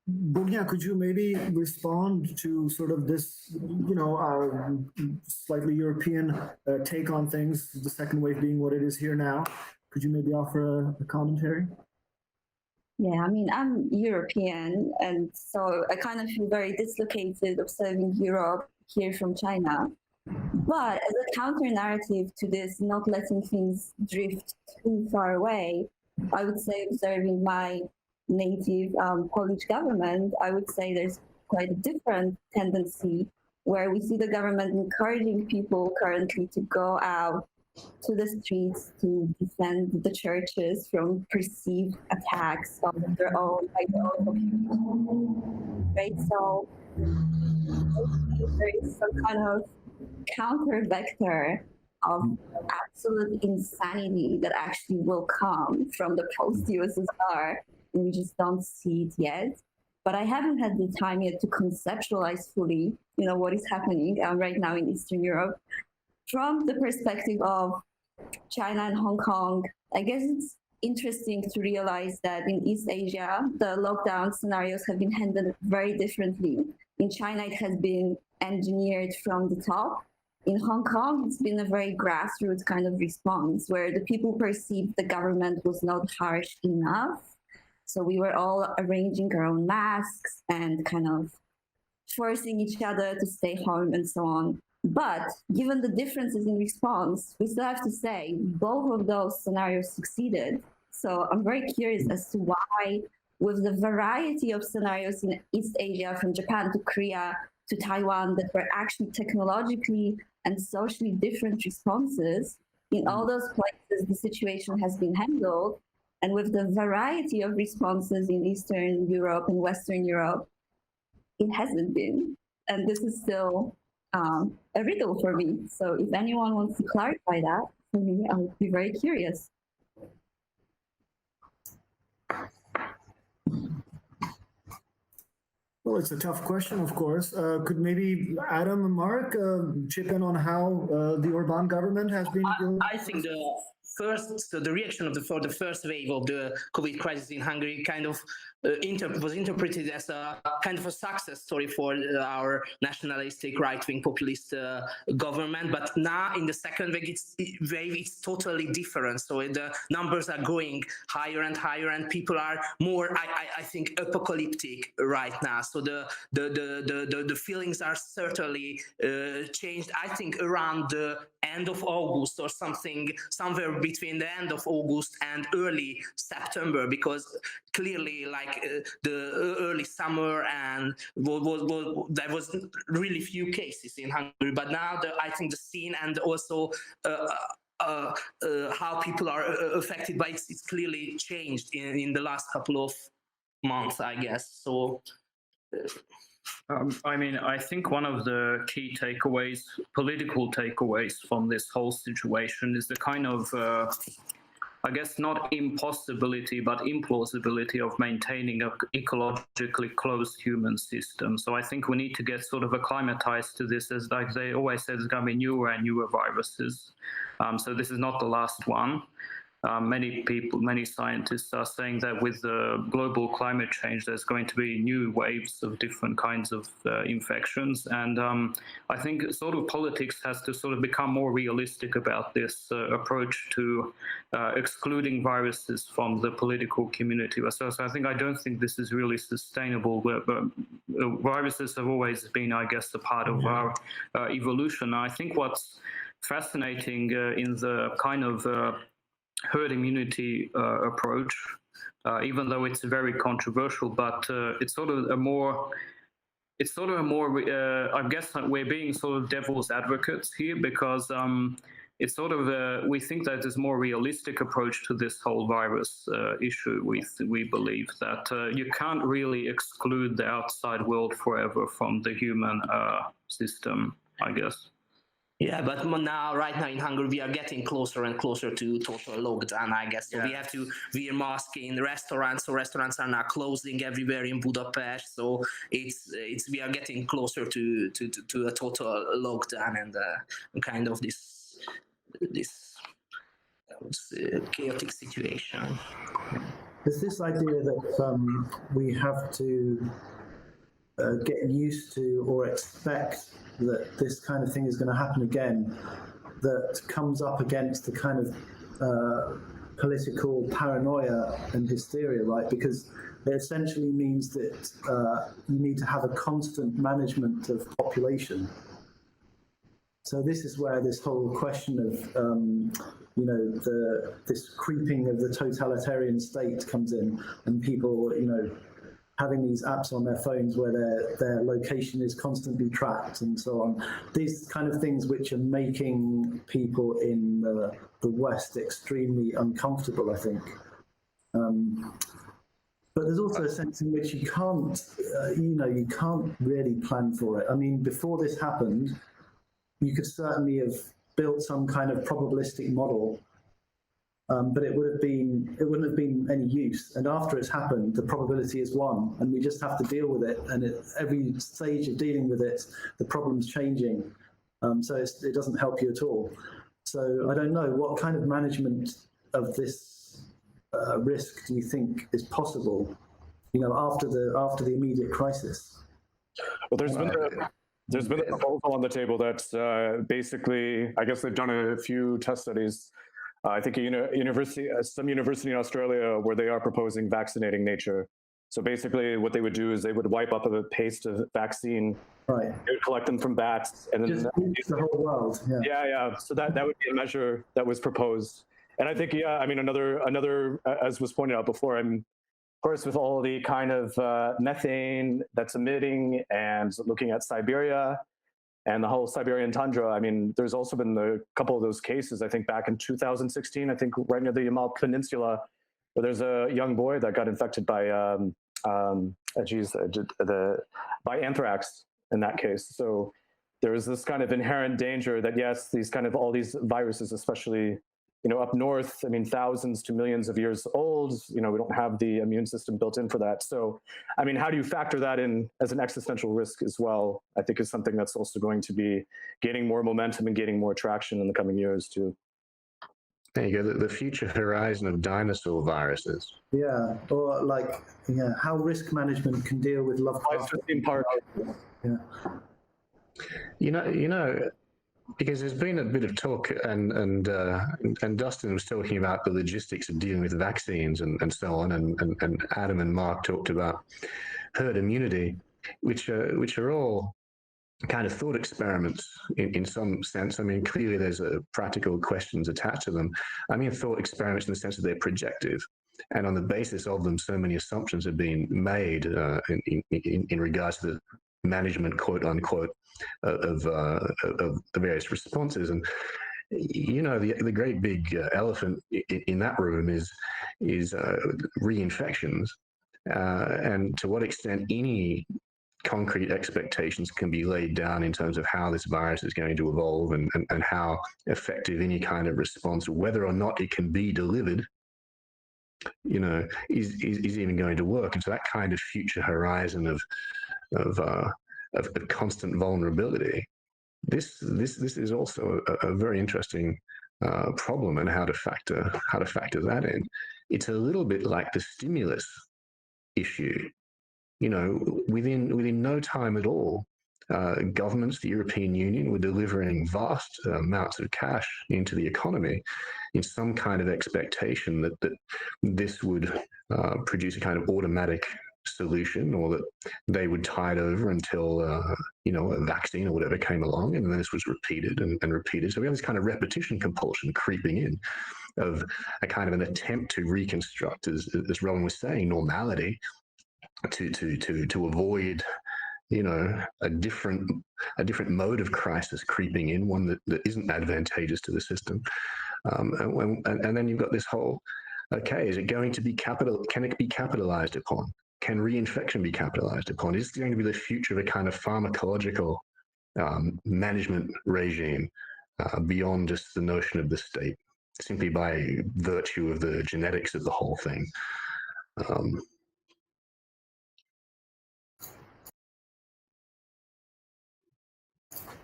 Bogna, could you maybe respond to sort of this, you know, our slightly European take on things, the second wave being what it is here now? Could you maybe offer a commentary? Yeah, I mean, I'm European, and so I kind of feel very dislocated observing Europe here from China. But as a counter narrative to this, not letting things drift too far away, I would say, observing my native Polish government, I would say there's quite a different tendency where we see the government encouraging people currently to go out to the streets to defend the churches from perceived attacks of their own, by their own population. Right? So there is some kind of counter vector of absolute insanity that actually will come from the post-USSR, and we just don't see it yet. But I haven't had the time yet to conceptualize fully, what is happening right now in Eastern Europe from the perspective of China and Hong Kong. I guess it's interesting to realize that in East Asia, the lockdown scenarios have been handled very differently. In China, it has been engineered from the top. In Hong Kong, it's been a very grassroots kind of response where the people perceived the government was not harsh enough. So we were all arranging our own masks and kind of forcing each other to stay home and so on. But given the differences in response, we still have to say both of those scenarios succeeded. So I'm very curious as to why, with the variety of scenarios in East Asia, from Japan to Korea to Taiwan, that were actually technologically and socially different responses, in all those places the situation has been handled. And with the variety of responses in Eastern Europe and Western Europe, it hasn't been. And this is still a riddle for me. So if anyone wants to clarify that for me, I would be very curious. Well, it's a tough question, of course. Could maybe Adam and Márk chip in on how the Orbán government has been doing? I think the reaction for the first wave of the COVID crisis in Hungary kind of was interpreted as a kind of a success story for our nationalistic, right-wing, populist government. But now in the second wave, it's totally different. So the numbers are going higher and higher, and people are more, I think, apocalyptic right now. So the feelings are certainly changed. I think around the end of August or something, somewhere between the end of August and early September, because clearly, like the early summer, and there was really few cases in Hungary. But now I think the scene and also how people are affected by it's clearly changed in the last couple of months, I guess. So. I think one of the key takeaways, political takeaways from this whole situation is the kind of, I guess, not impossibility, but implausibility of maintaining an ecologically closed human system. So I think we need to get sort of acclimatized to this, as like they always say, there's going to be newer and newer viruses. So this is not the last one. Many scientists are saying that with the global climate change, there's going to be new waves of different kinds of infections. And I think sort of politics has to sort of become more realistic about this approach to excluding viruses from the political community. So I don't think this is really sustainable. But viruses have always been, I guess, a part of our evolution. I think what's fascinating in the kind of herd immunity approach, even though it's very controversial, but it's sort of a more, I guess we're being sort of devil's advocates here, because it's sort of, we think that there's a more realistic approach to this whole virus issue. We believe that you can't really exclude the outside world forever from the human system, I guess. Yeah, but right now in Hungary, we are getting closer and closer to total lockdown, I guess. So we have to wear masks in restaurants. So restaurants are now closing everywhere in Budapest. So we are getting closer to a total lockdown and kind of this chaotic situation. There's this idea that we have to get used to or expect that this kind of thing is going to happen again, that comes up against the kind of political paranoia and hysteria, right? Because it essentially means that you need to have a constant management of population. So this is where this whole question of this creeping of the totalitarian state comes in, and people having these apps on their phones where their location is constantly tracked and so on. These kind of things which are making people in the West extremely uncomfortable, I think. But there's also a sense in which you can't really plan for it. I mean, before this happened, you could certainly have built some kind of probabilistic model, but it wouldn't have been any use. And after it's happened, the probability is 1, and we just have to deal with it. And every stage of dealing with it, the problem's changing. So it doesn't help you at all. So I don't know, what kind of management of this risk do you think is possible? After the immediate crisis. Well, there's been a proposal on the table that's basically, I guess they've done a few test studies. I think some university in Australia where they are proposing vaccinating nature. So basically what they would do is they would wipe up a paste of vaccine, right? They would collect them from bats, and then just the whole world. Yeah. So that would be a measure that was proposed. And I think, I mean, another, as was pointed out before, of course, with all the kind of methane that's emitting, and looking at Siberia and the whole Siberian tundra, I mean, there's also been a couple of those cases, I think back in 2016, I think right near the Yamal Peninsula, where there's a young boy that got infected by by anthrax in that case. So there is this kind of inherent danger that, yes, all these viruses, especially up north, I mean, thousands to millions of years old, we don't have the immune system built in for that. So, I mean, how do you factor that in as an existential risk as well? I think is something that's also going to be gaining more momentum and gaining more traction in the coming years too. There you go, the future horizon of dinosaur viruses. Yeah, or how risk management can deal with Lovecraft. Park. Yeah. Because there's been a bit of talk, and Dustin was talking about the logistics of dealing with vaccines and so on, and Adam and Márk talked about herd immunity, which are all kind of thought experiments in some sense. I mean, clearly there's practical questions attached to them. I mean, thought experiments in the sense that they're projective, and on the basis of them, so many assumptions have been made in regards to the management, quote unquote, of the various responses. And the great big elephant in that room is reinfections, and to what extent any concrete expectations can be laid down in terms of how this virus is going to evolve, and how effective any kind of response, whether or not it can be delivered, is even going to work. And so that kind of future horizon of constant vulnerability, this is also a very interesting problem, and how to factor that in. It's a little bit like the stimulus issue. Within no time at all, governments, the European Union, were delivering vast amounts of cash into the economy in some kind of expectation that this would produce a kind of automatic solution, or that they would tide over until a vaccine or whatever came along, and then this was repeated and repeated. So we have this kind of repetition compulsion creeping in, of a kind of an attempt to reconstruct, as Rowan was saying, normality, to avoid a different mode of crisis creeping in, one that isn't advantageous to the system. And then you've got this whole, okay, is it going to be can it be capitalized upon? Can reinfection be capitalized upon? Is it going to be the future of a kind of pharmacological management regime beyond just the notion of the state, simply by virtue of the genetics of the whole thing?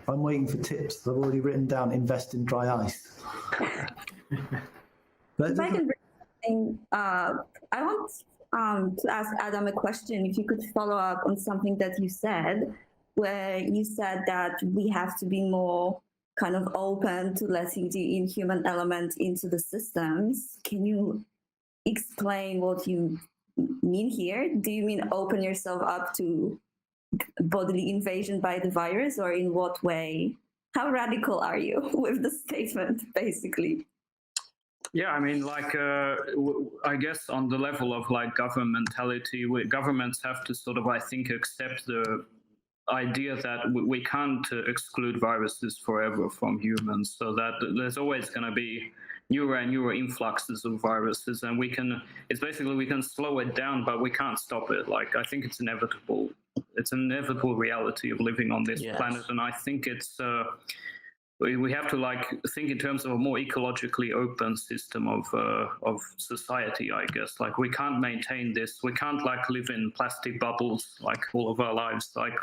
I'm waiting for tips. I've already written down invest in dry ice. But if I can bring something, I want to ask Adam a question. If you could follow up on something that you said, where you said that we have to be more kind of open to letting the inhuman element into the systems. Can you explain what you mean here? Do you mean open yourself up to bodily invasion by the virus, or in what way How radical are you with the statement, basically? Yeah, I mean, like, I guess on the level of like governmentality, governments have to sort of, I think, accept the idea that we can't exclude viruses forever from humans, so that there's always going to be newer and newer influxes of viruses, and it's basically we can slow it down, but we can't stop it. Like, I think it's inevitable. It's an inevitable reality of living on this planet, and I think it's we have to like think in terms of a more ecologically open system of society, I guess. Like, we can't maintain this. We can't like live in plastic bubbles like all of our lives. Like,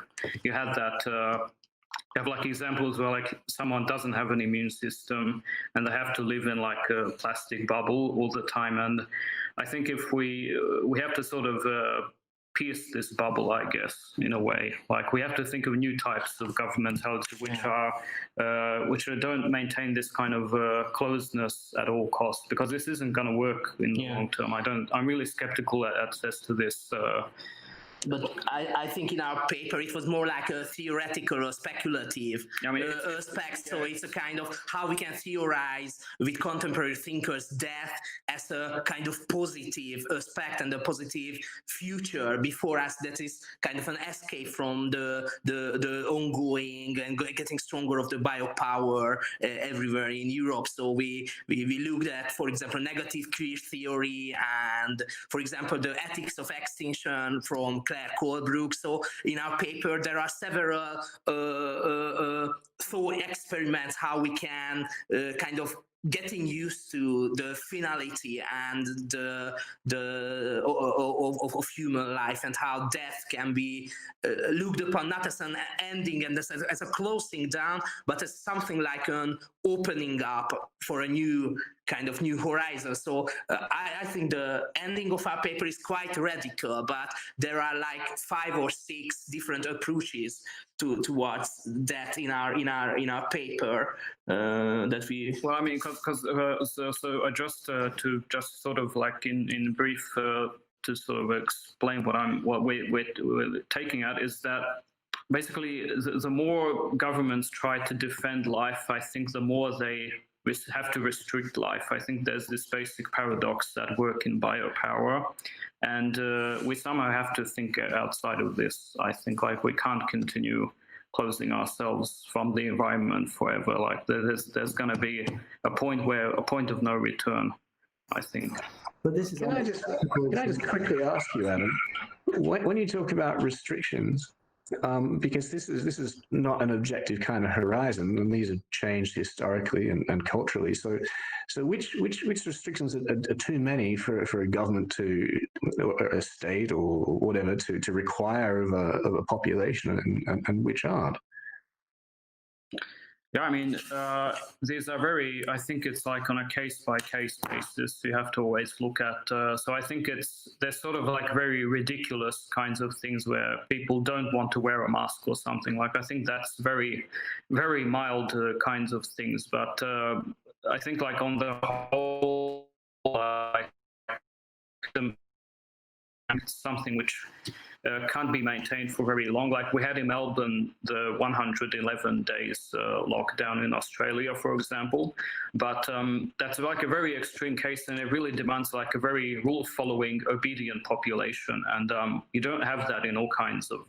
you had that. You have like examples where like someone doesn't have an immune system and they have to live in like a plastic bubble all the time. And I think if we have to sort of pierce this bubble, I guess, in a way. Like, we have to think of new types of governmentality which don't maintain this kind of closedness at all costs, because this isn't going to work in the long term. I'm really skeptical as to this. But I think in our paper it was more like a theoretical or speculative aspect. So it's a kind of how we can theorize with contemporary thinkers death as a kind of positive aspect and a positive future before us that is kind of an escape from the ongoing and getting stronger of the biopower everywhere in Europe. So we looked at, for example, negative queer theory and, for example, the ethics of extinction from Colebrook. So in our paper there are several thought experiments how we can kind of getting used to the finality and of human life, and how death can be looked upon not as an ending and as a closing down, but as something like an opening up for a new kind of new horizon. So I think the ending of our paper is quite radical, but there are like 5 or 6 different approaches towards that in our paper that we. Well, I mean, so I just to just sort of like in brief to sort of explain what we're taking at is that basically the more governments try to defend life, I think the more they have to restrict life. I think there's this basic paradox that work in biopower, and we somehow have to think outside of this. I think like we can't continue closing ourselves from the environment forever. Like there's going to be a point of no return, I think. But this is. Can I just quickly ask you, Adam, when you talk about restrictions? Because this is not an objective kind of horizon, and these have changed historically and culturally. So which restrictions are too many for a government or a state or whatever to require of a population, and which aren't? Yeah, I mean, these are I think it's like on a case-by-case basis. You have to always look at, so I think they're sort of like very ridiculous kinds of things where people don't want to wear a mask or something. Like, I think that's very, very mild kinds of things. But I think like on the whole, it's something which can't be maintained for very long. Like we had in Melbourne the 111 days lockdown in Australia, for example, but that's like a very extreme case, and it really demands like a very rule-following, obedient population, and you don't have that in all kinds of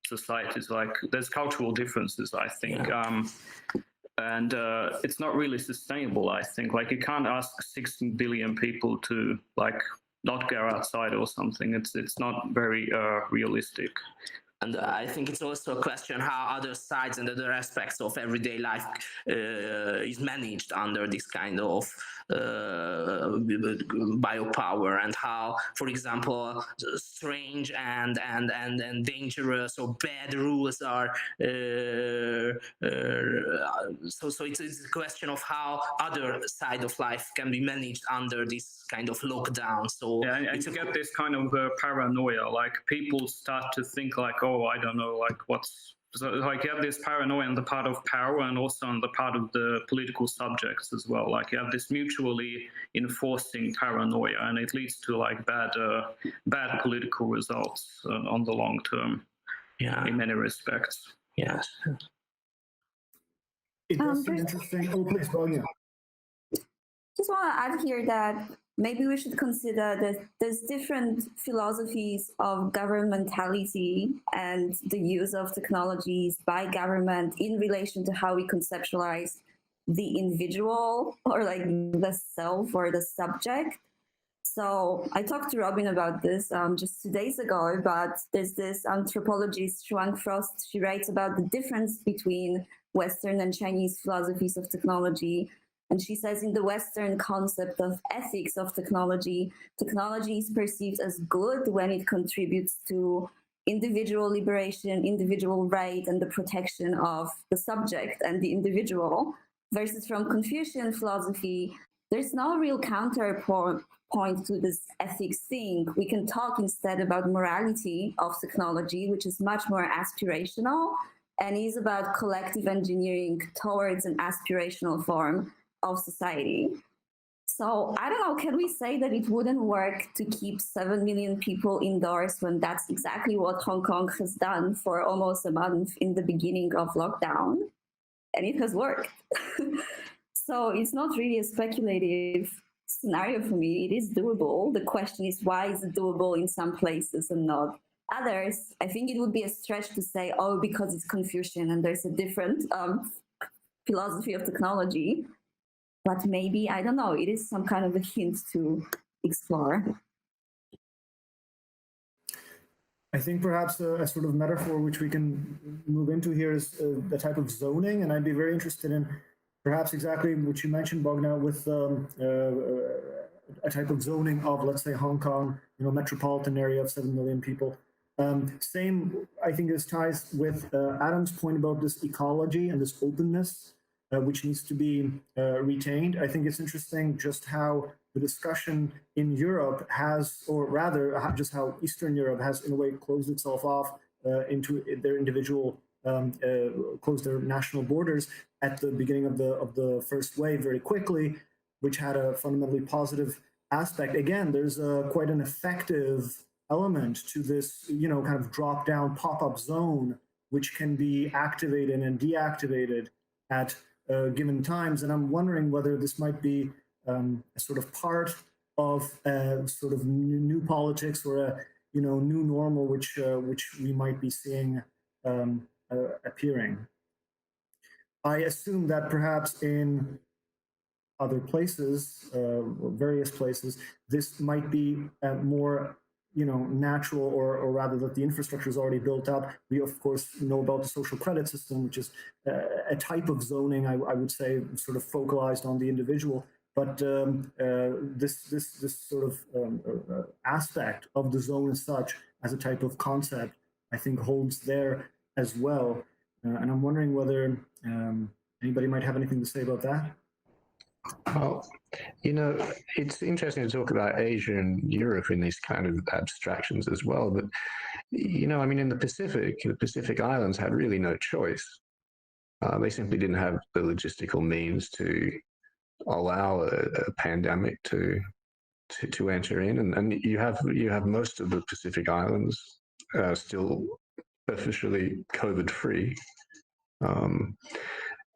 societies. Like there's cultural differences, I think. And it's not really sustainable, I think. Like you can't ask 6 billion people to like not go outside or something. It's not very realistic. And I think it's also a question how other sides and other aspects of everyday life is managed under this kind of biopower, and how, for example, strange and dangerous or bad rules are. So it's a question of how other side of life can be managed under this kind of lockdown. So yeah, and you get this kind of paranoia. Like people start to think like, oh, I don't know, like so like you have this paranoia on the part of power and also on the part of the political subjects as well. Like you have this mutually enforcing paranoia, and it leads to like bad political results on the long term. Yeah, in many respects. Yes. It does seem interesting. Oh, please, Bogna. Just want to add here that maybe we should consider that there's different philosophies of governmentality and the use of technologies by government in relation to how we conceptualize the individual or like the self or the subject. So I talked to Robin about this just 2 days ago, but there's this anthropologist, Shuang Frost. She writes about the difference between Western and Chinese philosophies of technology. And she says in the Western concept of ethics of technology, technology is perceived as good when it contributes to individual liberation, individual right, and the protection of the subject and the individual. Versus from Confucian philosophy, there's no real counterpoint to this ethics thing. We can talk instead about morality of technology, which is much more aspirational and is about collective engineering towards an aspirational form of society. So I don't know, can we say that it wouldn't work to keep 7 million people indoors when that's exactly what Hong Kong has done for almost a month in the beginning of lockdown? And it has worked. So it's not really a speculative scenario for me. It is doable. The question is, why is it doable in some places and not others? I think it would be a stretch to say, oh, because it's Confucian and there's a different philosophy of technology. But maybe, I don't know, it is some kind of a hint to explore. I think perhaps a sort of metaphor which we can move into here is the type of zoning, and I'd be very interested in perhaps exactly what you mentioned, Bogna, with a type of zoning of, let's say, Hong Kong, metropolitan area of 7 million people. Same, I think this ties with Adam's point about this ecology and this openness, which needs to be retained. I think it's interesting just how the discussion in Europe has, or rather, just how Eastern Europe has, in a way, closed itself off into their individual, closed their national borders at the beginning of the first wave very quickly, which had a fundamentally positive aspect. Again, there's quite an effective element to this, kind of drop-down pop-up zone, which can be activated and deactivated at given times. And I'm wondering whether this might be a sort of part of sort of new politics or a new normal, which we might be seeing appearing. I assume that perhaps in other places, various places, this might be more natural, or rather that the infrastructure is already built up. We of course know about the social credit system, which is a type of zoning, I would say, sort of focalized on the individual. But this sort of aspect of the zone as such, as a type of concept, I think holds there as well. And I'm wondering whether anybody might have anything to say about that. Well, it's interesting to talk about Asia and Europe in these kind of abstractions as well. But, I mean, in the Pacific Islands had really no choice. They simply didn't have the logistical means to allow a pandemic to enter in, and you have most of the Pacific Islands still officially COVID-free.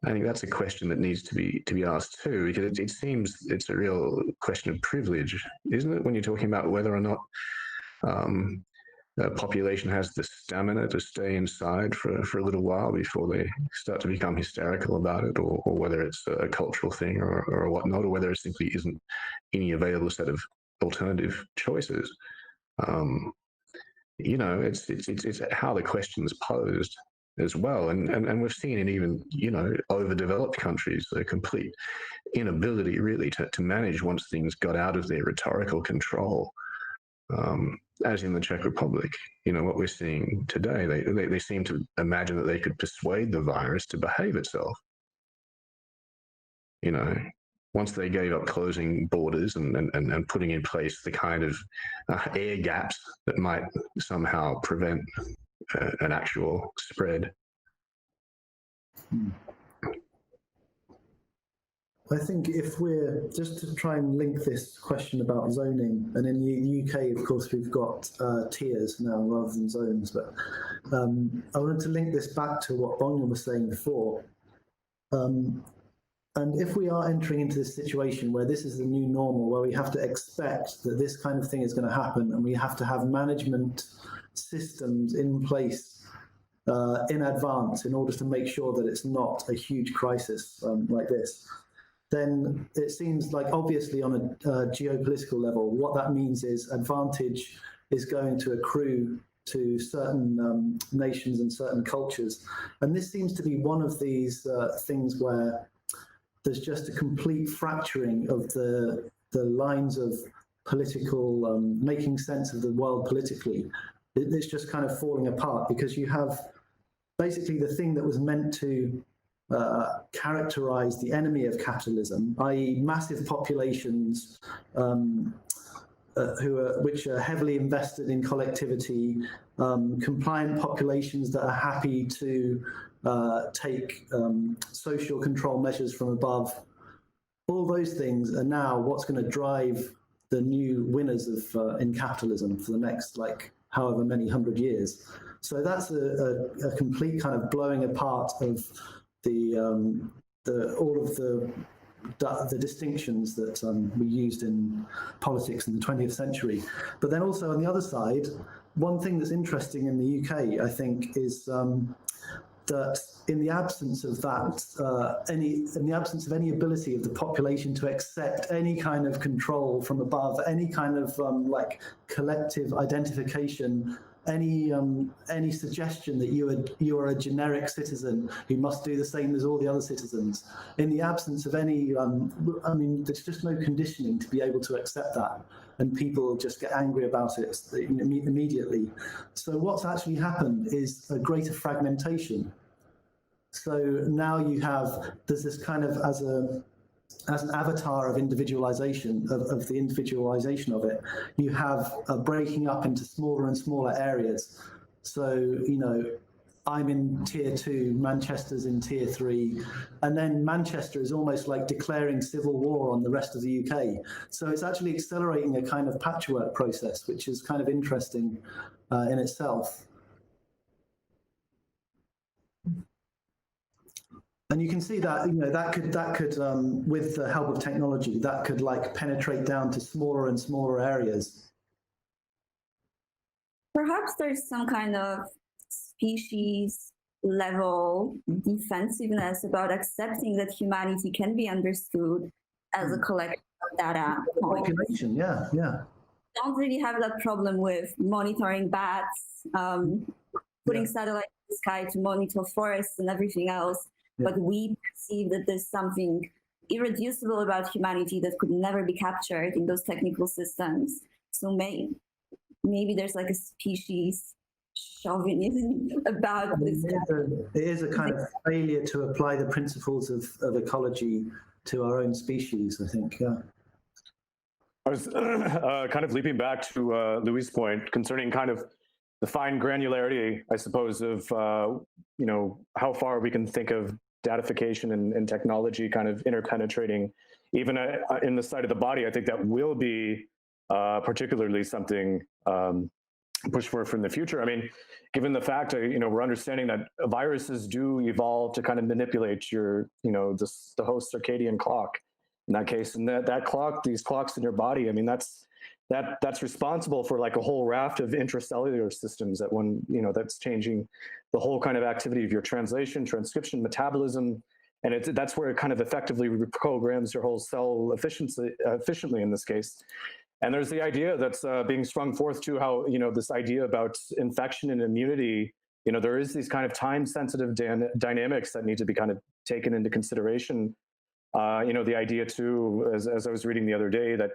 I think that's a question that needs to be asked too, because it seems it's a real question of privilege, isn't it? When you're talking about whether or not the population has the stamina to stay inside for a little while before they start to become hysterical about it, or whether it's a cultural thing or whatnot, or whether there simply isn't any available set of alternative choices. It's how the question's posed as well, and we've seen in even overdeveloped countries a complete inability really to manage once things got out of their rhetorical control. As in the Czech Republic, what we're seeing today, they seem to imagine that they could persuade the virus to behave itself. Once they gave up closing borders and putting in place the kind of air gaps that might somehow prevent an actual spread. I think if we're just to try and link this question about zoning, and in the UK, of course, we've got tiers now rather than zones, but I wanted to link this back to what Bogna was saying before. And if we are entering into this situation where this is the new normal, where we have to expect that this kind of thing is going to happen, and we have to have management systems in place in advance in order to make sure that it's not a huge crisis like this, then it seems like obviously on a geopolitical level, what that means is advantage is going to accrue to certain nations and certain cultures. And this seems to be one of these things where there's just a complete fracturing of the lines of political, making sense of the world politically. It's just kind of falling apart because you have basically the thing that was meant to characterize the enemy of capitalism, i.e. massive populations which are heavily invested in collectivity, compliant populations that are happy to take social control measures from above. All those things are now what's going to drive the new winners of in capitalism for the next however many 100 years. So that's a complete kind of blowing apart of all of the distinctions that we used in politics in the 20th century. But then also on the other side, one thing that's interesting in the UK, I think, is that in the absence of that, in the absence of any ability of the population to accept any kind of control from above, any kind of collective identification, any suggestion that you are a generic citizen who must do the same as all the other citizens, in the absence of any, there's just no conditioning to be able to accept that, and people just get angry about it immediately. So what's actually happened is a greater fragmentation. So now there's this kind of, as an avatar of individualization, of the individualization of it, you have a breaking up into smaller and smaller areas. So, I'm in tier 2, Manchester's in tier 3, and then Manchester is almost like declaring civil war on the rest of the UK. So it's actually accelerating a kind of patchwork process, which is kind of interesting in itself. And you can see that, that could with the help of technology, that could penetrate down to smaller and smaller areas. Perhaps there's some kind of species level defensiveness about accepting that humanity can be understood as a collection of data points. Population, yeah. Don't really have that problem with monitoring bats, putting satellites in the sky to monitor forests and everything else. Yeah. But we perceive that there's something irreducible about humanity that could never be captured in those technical systems. So maybe there's a species chauvinism about this. It is a kind of failure to apply the principles of ecology to our own species, I think. Yeah. I was kind of leaping back to Louis' point concerning kind of the fine granularity, I suppose, of how far we can think of datification and technology kind of interpenetrating, even in the side of the body. I think that will be particularly something pushed for in the future. I mean, given the fact, we're understanding that viruses do evolve to kind of manipulate your, the host circadian clock in that case, and that clock, these clocks in your body. I mean, that's responsible for a whole raft of intracellular systems that's changing the whole kind of activity of your translation, transcription, metabolism, and that's where it kind of effectively reprograms your whole cell efficiently in this case. And there's the idea that's being sprung forth too, how this idea about infection and immunity. There is these kind of time-sensitive dynamics that need to be kind of taken into consideration. The idea too, as I was reading the other day, that,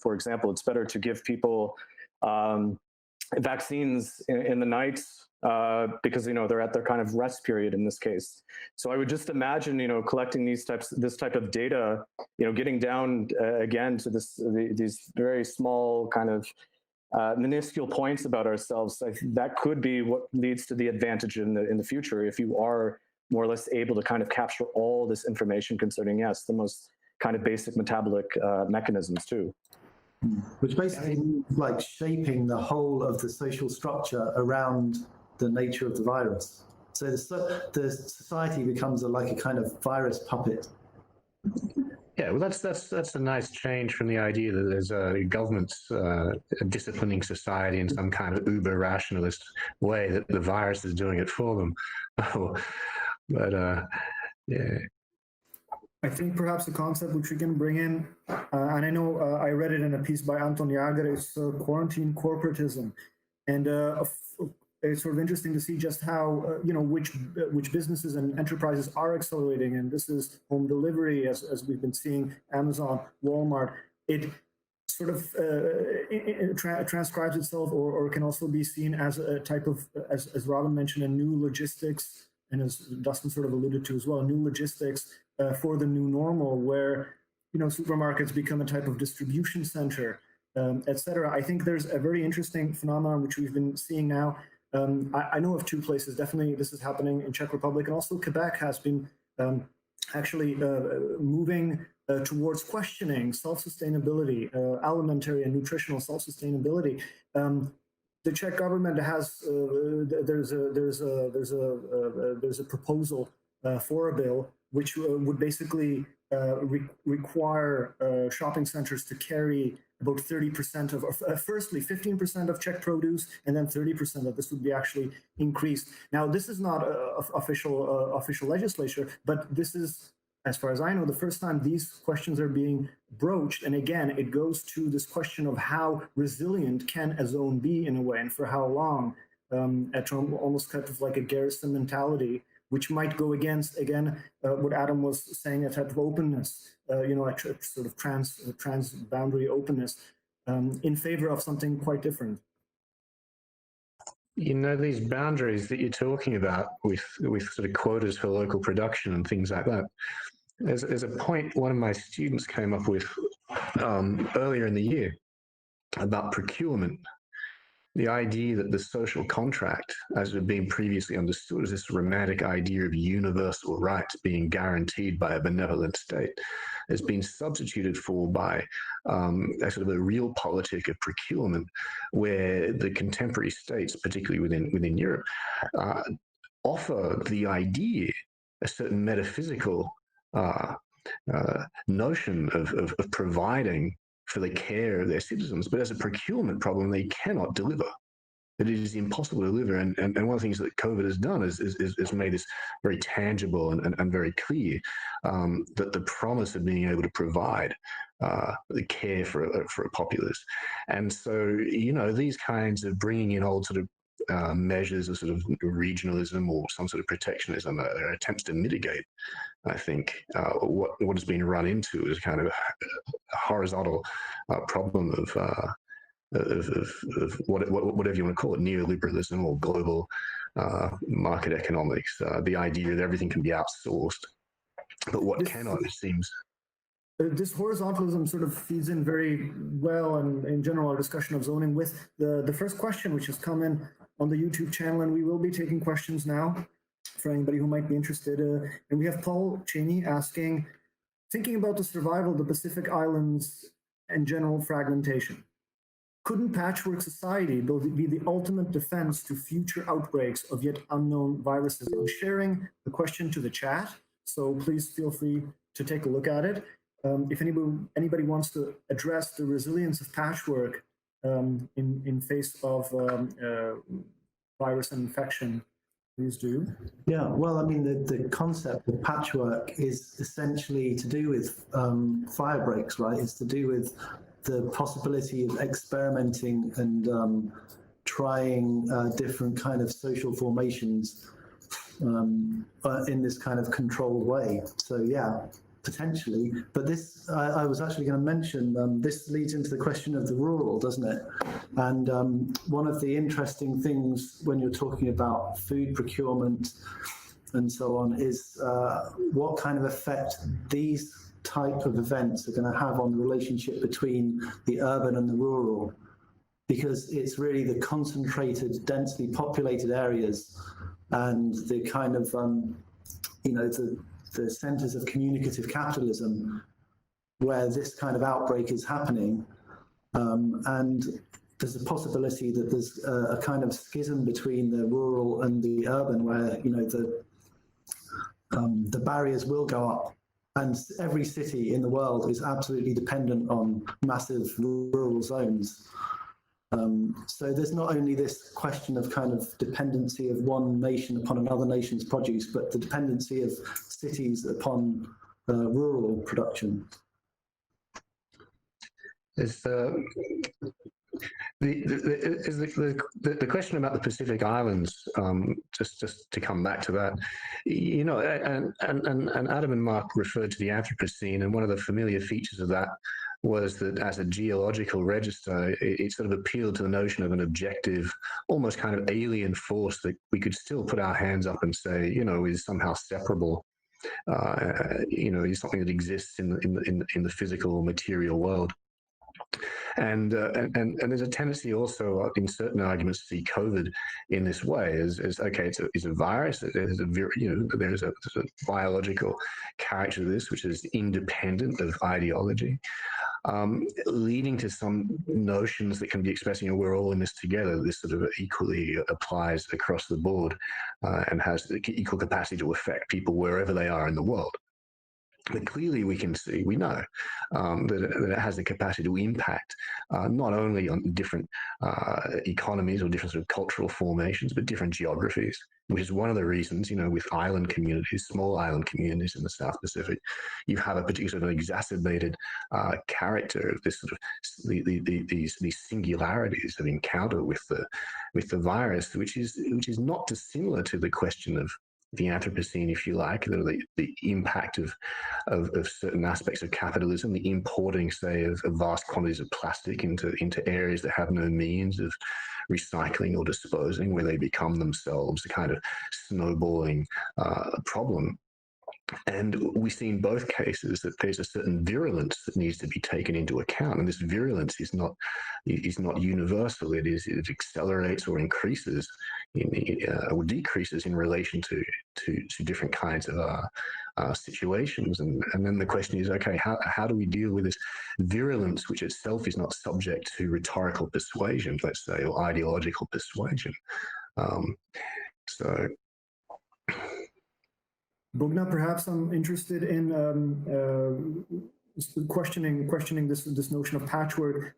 for example, it's better to give people vaccines in the night because, they're at their kind of rest period in this case. So I would just imagine, collecting this type of data, getting down again to these very small kind of minuscule points about ourselves. That could be what leads to the advantage in the future, if you are more or less able to kind of capture all this information concerning, the most kind of basic metabolic mechanisms too. Which basically means shaping the whole of the social structure around the nature of the virus. So the society becomes like a kind of virus puppet. Yeah, well, that's a nice change from the idea that there's a government's disciplining society in some kind of uber rationalist way, that the virus is doing it for them. But yeah. I think perhaps a concept which we can bring in, and I know I read it in a piece by Anton Jager, is quarantine corporatism, and it's sort of interesting to see just how which businesses and enterprises are accelerating, and this is home delivery, as we've been seeing, Amazon, Walmart. It sort of transcribes itself, or can also be seen as a type of, as Robin mentioned, a new logistics, and as Dustin sort of alluded to as well, new logistics for the new normal, where supermarkets become a type of distribution center, etc. I think there's a very interesting phenomenon which we've been seeing now. I know of two places, definitely this is happening in Czech Republic, and also Quebec has been actually moving towards questioning self-sustainability, alimentary and nutritional self-sustainability. The Czech government has there's a proposal for a bill which would basically require shopping centers to carry about 30% of, firstly 15% of Czech produce, and then 30% of this would be actually increased. Now, this is not official legislature, but this is, as far as I know, the first time these questions are being broached. And again, it goes to this question of how resilient can a zone be in a way, and for how long, at almost kind of like a garrison mentality, which might go against, again, what Adam was saying, a type of openness, a sort of trans-boundary openness, in favor of something quite different. These boundaries that you're talking about with sort of quotas for local production and things like that, there's a point one of my students came up with earlier in the year about procurement. The idea that the social contract, as it had been previously understood, is this romantic idea of universal rights being guaranteed by a benevolent state, has been substituted for by a sort of a real politic of procurement, where the contemporary states, particularly within Europe, offer the idea, a certain metaphysical notion of providing for the care of their citizens, but as a procurement problem, they cannot deliver. It is impossible to deliver, and one of the things that COVID has done is made this very tangible and very clear, that the promise of being able to provide the care for a populace. And so, these kinds of bringing in old sort of measures of sort of regionalism or some sort of protectionism are attempts to mitigate, I think, what has been run into is kind of a horizontal problem of whatever you want to call it, neoliberalism or global market economics, the idea that everything can be outsourced, but what cannot, it seems. This horizontalism sort of feeds in very well, and in general, our discussion of zoning with the first question, which has come in on the YouTube channel, and we will be taking questions now for anybody who might be interested. And we have Paul Cheney asking, thinking about the survival of the Pacific Islands and general fragmentation, couldn't patchwork society be the ultimate defense to future outbreaks of yet unknown viruses? I'm sharing the question to the chat, so please feel free to take a look at it. If anybody wants to address the resilience of patchwork in face of virus and infection, please do. Yeah, well, I mean, the concept of patchwork is essentially to do with fire breaks, right? It's to do with the possibility of experimenting and trying different kind of social formations in this kind of controlled way. So yeah, potentially. But this, I was actually going to mention, this leads into the question of the rural, doesn't it? And one of the interesting things when you're talking about food procurement and so on is what kind of effect these type of events are going to have on the relationship between the urban and the rural, because it's really the concentrated, densely populated areas and the kind of, the centers of communicative capitalism where this kind of outbreak is happening. And there's a possibility that there's a kind of schism between the rural and the urban, where the barriers will go up, and every city in the world is absolutely dependent on massive rural zones. So there's not only this question of kind of dependency of one nation upon another nation's produce, but the dependency of cities upon rural production. There's the question about the Pacific Islands, just to come back to that, and Adam and Márk referred to the Anthropocene, and one of the familiar features of that was that as a geological register, it sort of appealed to the notion of an objective, almost kind of alien force that we could still put our hands up and say, is somehow separable, is something that exists in the physical material world. And there's a tendency also in certain arguments to see COVID in this way as okay, it's a virus. There's a biological character to this which is independent of ideology, leading to some notions that can be expressing, we're all in this together. This sort of equally applies across the board and has the equal capacity to affect people wherever they are in the world. But clearly we know that it has the capacity to impact not only on different economies or different sort of cultural formations, but different geographies, which is one of the reasons, with island communities, small island communities in the South Pacific, you have a particular sort of exacerbated character of this sort of these singularities of encounter with the virus, which is not dissimilar to the question of the Anthropocene, if you like, the impact of certain aspects of capitalism, the importing, say, of vast quantities of plastic into areas that have no means of recycling or disposing, where they become themselves a kind of snowballing problem. And we see in both cases that there's a certain virulence that needs to be taken into account, and this virulence is not universal. It accelerates or increases or decreases in relation to different kinds of situations. And then the question is, okay, how do we deal with this virulence, which itself is not subject to rhetorical persuasion, let's say, or ideological persuasion? Bogna, perhaps I'm interested in questioning this notion of patchwork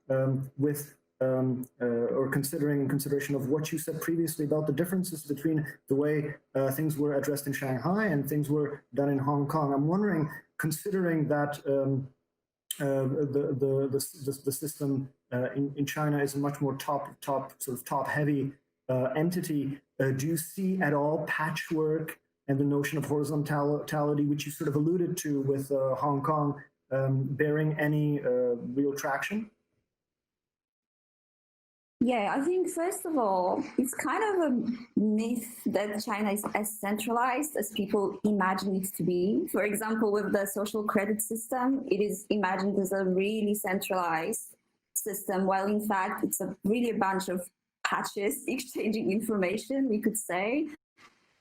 with or consideration of what you said previously about the differences between the way things were addressed in Shanghai and things were done in Hong Kong. I'm wondering, considering that the system in China is a much more top heavy entity, do you see at all patchwork and the notion of horizontality, which you sort of alluded to with Hong Kong, bearing any real traction? Yeah, I think first of all, it's kind of a myth that China is as centralized as people imagine it to be. For example, with the social credit system, it is imagined as a really centralized system, while in fact it's really a bunch of patches exchanging information, we could say.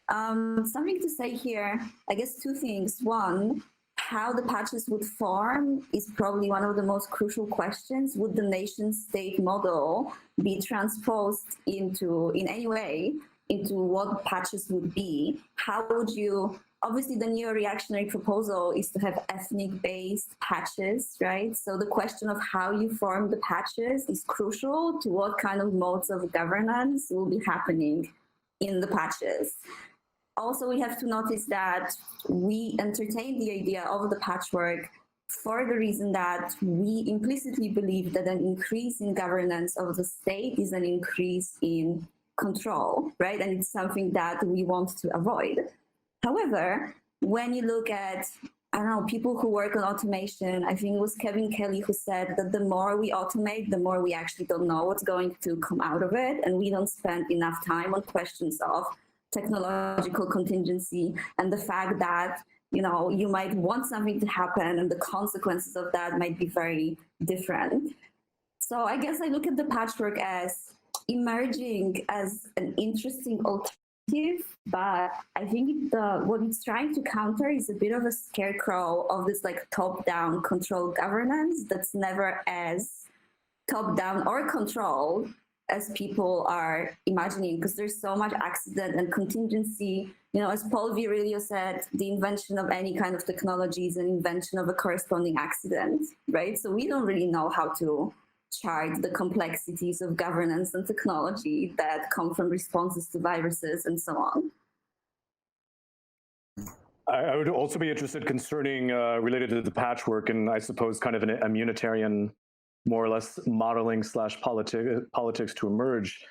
Something to say here, I guess two things. One, how the patches would form is probably one of the most crucial questions. Would the nation-state model be transposed in any way into what patches would be? How would you, obviously the neo-reactionary proposal is to have ethnic-based patches, right? So the question of how you form the patches is crucial to what kind of modes of governance will be happening in the patches. Also, we have to notice that we entertain the idea of the patchwork for the reason that we implicitly believe that an increase in governance of the state is an increase in control, right? And it's something that we want to avoid. However, when you look at, I don't know, people who work on automation, I think it was Kevin Kelly who said that the more we automate, the more we actually don't know what's going to come out of it. And we don't spend enough time on questions of technological contingency and the fact that, you might want something to happen and the consequences of that might be very different. So I guess I look at the patchwork as emerging as an interesting alternative, but I think what it's trying to counter is a bit of a scarecrow of this like top-down control governance that's never as top-down or controlled as people are imagining, because there's so much accident and contingency. You know, as Paul Virilio said, the invention of any kind of technology is an invention of a corresponding accident, right? So we don't really know how to chart the complexities of governance and technology that come from responses to viruses and so on. I would also be interested concerning related to the patchwork and I suppose kind of an immunitarian, more or less modeling / politics to emerge.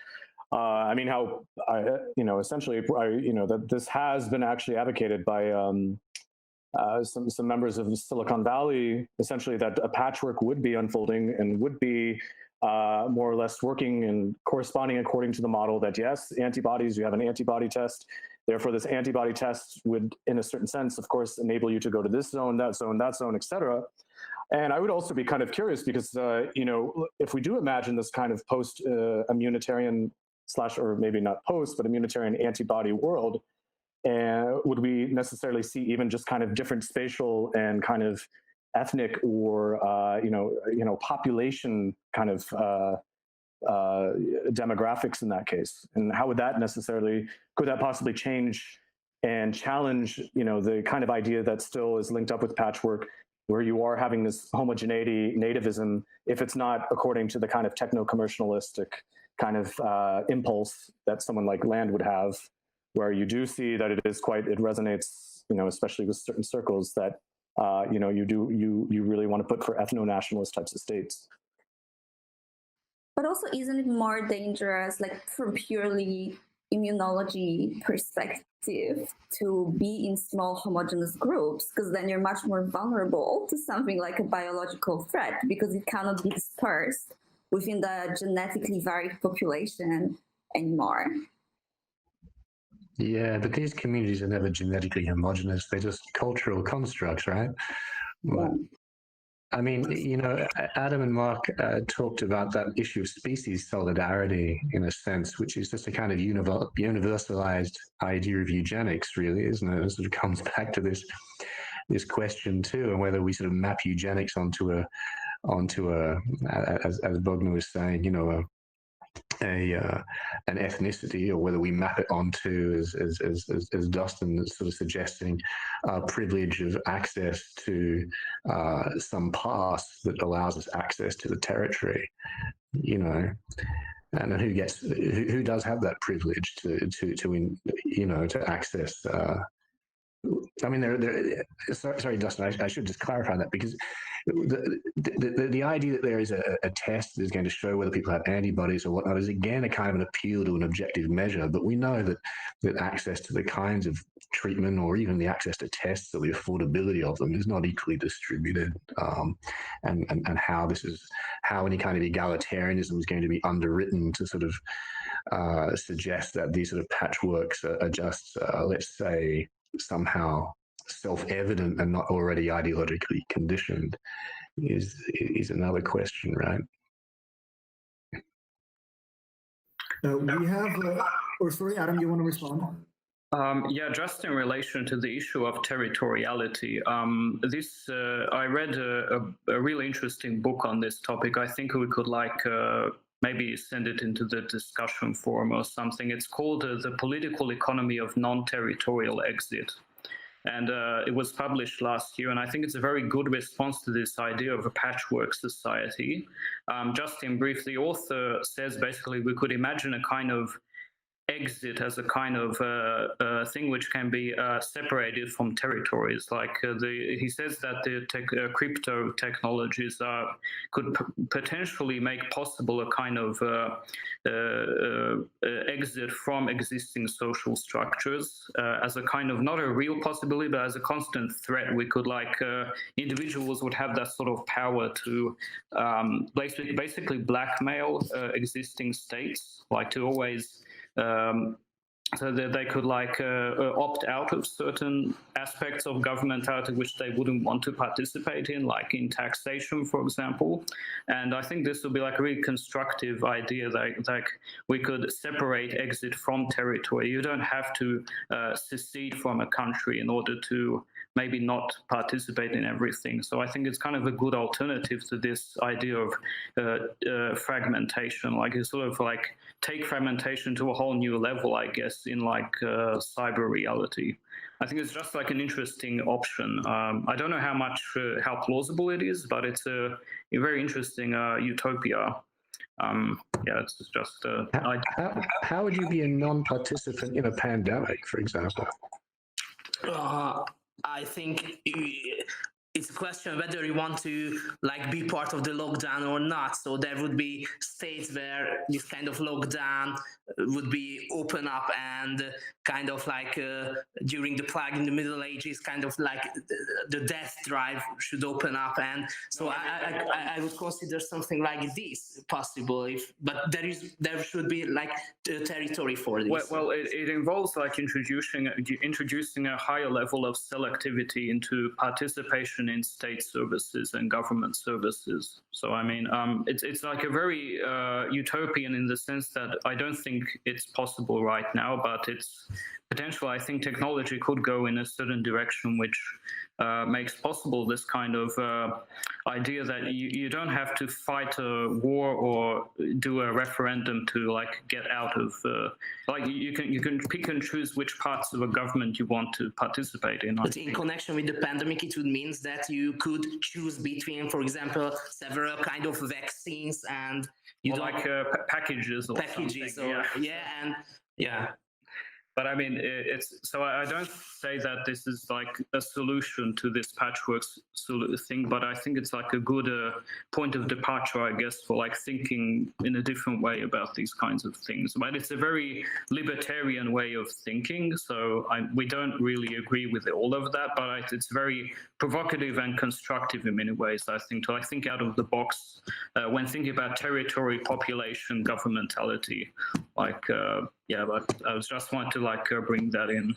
I mean, how essentially, that this has been actually advocated by some members of Silicon Valley, essentially that a patchwork would be unfolding and would be more or less working and corresponding according to the model that yes, antibodies, you have an antibody test. Therefore, this antibody test would, in a certain sense, of course, enable you to go to this zone, that zone, et cetera. And I would also be kind of curious because, if we do imagine this kind of post-immunitarian / or maybe not post, but immunitarian antibody world, would we necessarily see even just kind of different spatial and kind of ethnic or, population kind of demographics in that case? And how would that could that possibly change and challenge, the kind of idea that still is linked up with patchwork, where you are having this homogeneity, nativism, if it's not according to the kind of techno-commercialistic kind of impulse that someone like Land would have, where you do see that it resonates, especially with certain circles that, you really want to put for ethno-nationalist types of states. But also, isn't it more dangerous, like from purely immunology perspective, to be in small homogeneous groups? Because then you're much more vulnerable to something like a biological threat, because it cannot be dispersed within the genetically varied population anymore. Yeah, but these communities are never genetically homogenous. They're just cultural constructs, right? Yeah. I mean, Adam and Márk talked about that issue of species solidarity in a sense, which is just a kind of universalized idea of eugenics, really, isn't it? It sort of comes back to this question too, and whether we sort of map eugenics onto a as Bogna was saying, an ethnicity, or whether we map it onto, as Dustin is sort of suggesting, privilege of access to some pass that allows us access to the territory, and then who does have that privilege to access. I mean, sorry, Dustin, I should just clarify that, because the idea that there is a test that is going to show whether people have antibodies or whatnot is again a kind of an appeal to an objective measure. But we know that access to the kinds of treatment, or even the access to tests or the affordability of them, is not equally distributed, and how any kind of egalitarianism is going to be underwritten to sort of suggest that these sort of patchworks are just, let's say, somehow self-evident and not already ideologically conditioned is another question, right? We have, sorry, Adam, you want to respond? Yeah, just in relation to the issue of territoriality, I read a really interesting book on this topic. I think we could maybe send it into the discussion forum or something. It's called The Political Economy of Non-Territorial Exit. And it was published last year, and I think it's a very good response to this idea of a patchwork society. Just in brief, the author says basically we could imagine a kind of exit as a kind of thing which can be separated from territories. He says that the crypto technologies could potentially make possible a kind of exit from existing social structures as a kind of, not a real possibility, but as a constant threat. We could individuals would have that sort of power to basically blackmail existing states, to always so that they could like opt out of certain aspects of governmentality which they wouldn't want to participate in, like in taxation, for example. And I think this would be like a really constructive idea, like we could separate exit from territory. You don't have to secede from a country in order to maybe not participate in everything. So I think it's kind of a good alternative to this idea of fragmentation. Like it's sort of like take fragmentation to a whole new level, I guess, in like cyber reality. I think it's just like an interesting option. I don't know how plausible it is, but it's a very interesting utopia. Yeah, it's just. How would you be a non-participant in a pandemic, for example? I think it's a question whether you want to like be part of the lockdown or not. So there would be states where this kind of lockdown would be open up and kind of like during the plague in the Middle Ages, kind of like the death drive should open up. And so I would consider something like this possible, but there should be like a territory for this. Well, it involves like introducing a higher level of selectivity into participation in state services and government services. So I mean, it's like a very utopian in the sense that I don't think it's possible right now, but it's potential. I think technology could go in a certain direction which makes possible this kind of idea that you don't have to fight a war or do a referendum to like get out of like you can pick and choose which parts of a government you want to participate in. But in connection with the pandemic, it would mean that you could choose between, for example, several kind of vaccines and you or like packages or packages something. or yeah. But I mean, so I don't say that this is like a solution to this patchwork thing, but I think it's like a good point of departure, I guess, for like thinking in a different way about these kinds of things. But it's a very libertarian way of thinking, so we don't really agree with all of that, but it's very provocative and constructive in many ways, I think, to like think out of the box when thinking about territory, population, governmentality, like, yeah, but I was just wanted to like bring that in.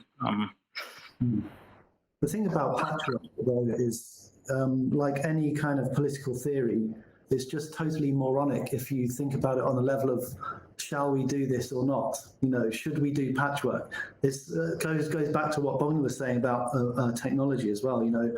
The thing about patchwork, though, is like any kind of political theory, it's just totally moronic if you think about it on the level of shall we do this or not? You know, should we do patchwork? This goes back to what Bogna was saying about technology as well. You know,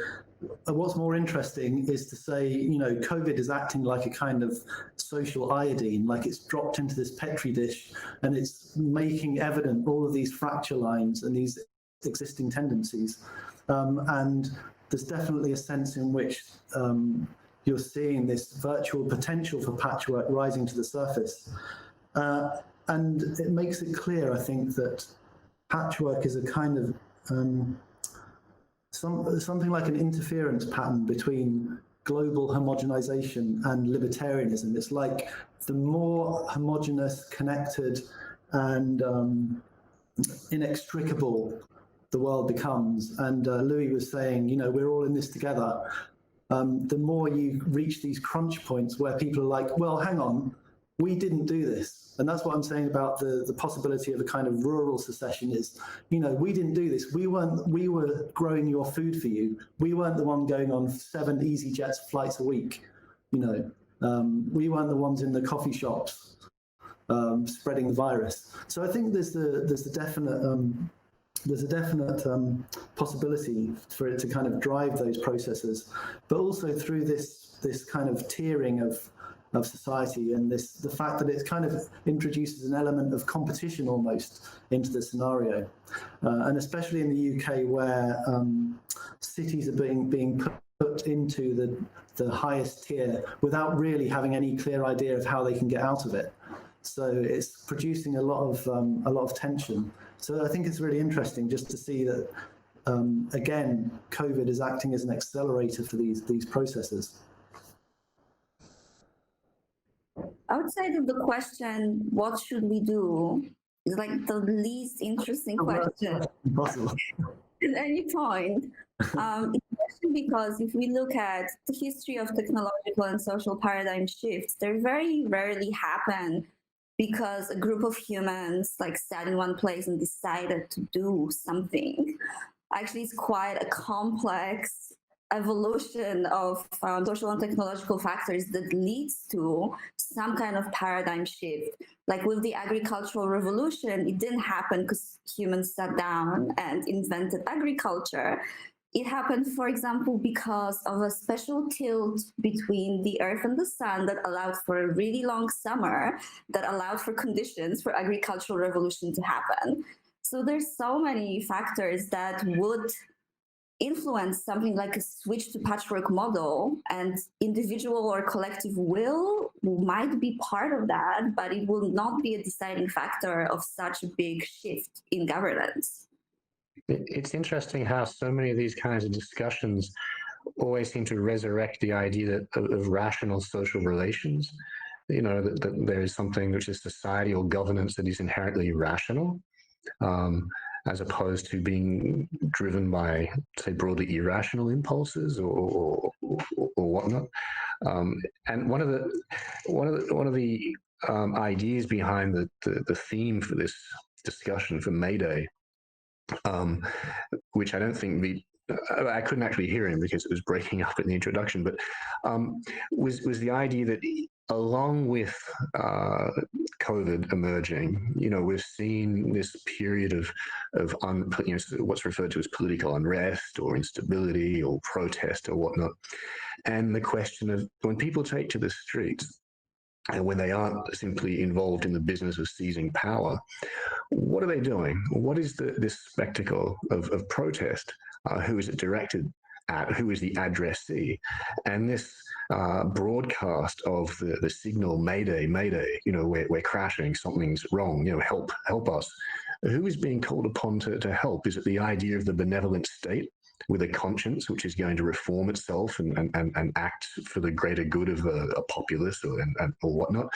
what's more interesting is to say, you know, COVID is acting like a kind of social iodine, like it's dropped into this Petri dish and it's making evident all of these fracture lines and these existing tendencies. And there's definitely a sense in which you're seeing this virtual potential for patchwork rising to the surface. And it makes it clear, I think, that patchwork is a kind of something like an interference pattern between global homogenization and libertarianism. It's like the more homogenous, connected, and inextricable the world becomes, and Louis was saying, you know, we're all in this together, the more you reach these crunch points where people are like, well, hang on, we didn't do this. And that's what I'm saying about the possibility of a kind of rural secession is, you know, we didn't do this. We were growing your food for you. We weren't the one going on 7 EasyJet flights a week. You know, we weren't the ones in the coffee shops spreading the virus. So I think there's a definite possibility for it to kind of drive those processes, but also through this kind of tiering of society and the fact that it kind of introduces an element of competition almost into the scenario, and especially in the UK where cities are being put into the highest tier without really having any clear idea of how they can get out of it. So it's producing a lot of tension. So I think it's really interesting just to see that again, COVID is acting as an accelerator for these processes. Outside of the question, what should we do, is like the least interesting question Impossible. at any point. Especially because if we look at the history of technological and social paradigm shifts, they very rarely happen because a group of humans like sat in one place and decided to do something. Actually, it's quite a complex evolution of social and technological factors that leads to some kind of paradigm shift. Like with the agricultural revolution, it didn't happen because humans sat down and invented agriculture. It happened, for example, because of a special tilt between the Earth and the Sun that allowed for a really long summer, that allowed for conditions for agricultural revolution to happen. So there's so many factors that would influence something like a switch to patchwork model, and individual or collective will might be part of that, but it will not be a deciding factor of such a big shift in governance. It's interesting how so many of these kinds of discussions always seem to resurrect the idea of rational social relations. You know, that there is something which is society or governance that is inherently rational, as opposed to being driven by, say, broadly irrational impulses or whatnot. And one of the ideas behind the theme for this discussion for MAYDAY, which I don't think I couldn't actually hear him because it was breaking up in the introduction, but was the idea that along with COVID emerging, you know, we've seen this period of what's referred to as political unrest or instability or protest or whatnot. And the question of when people take to the streets and when they aren't simply involved in the business of seizing power, what are they doing? What is this spectacle of protest? Who is it directed at? Who is the addressee? And this broadcast of the signal, Mayday, Mayday, you know, we're crashing, something's wrong, you know, help us. Who is being called upon to help? Is it the idea of the benevolent state with a conscience which is going to reform itself and act for the greater good of a populace or whatnot?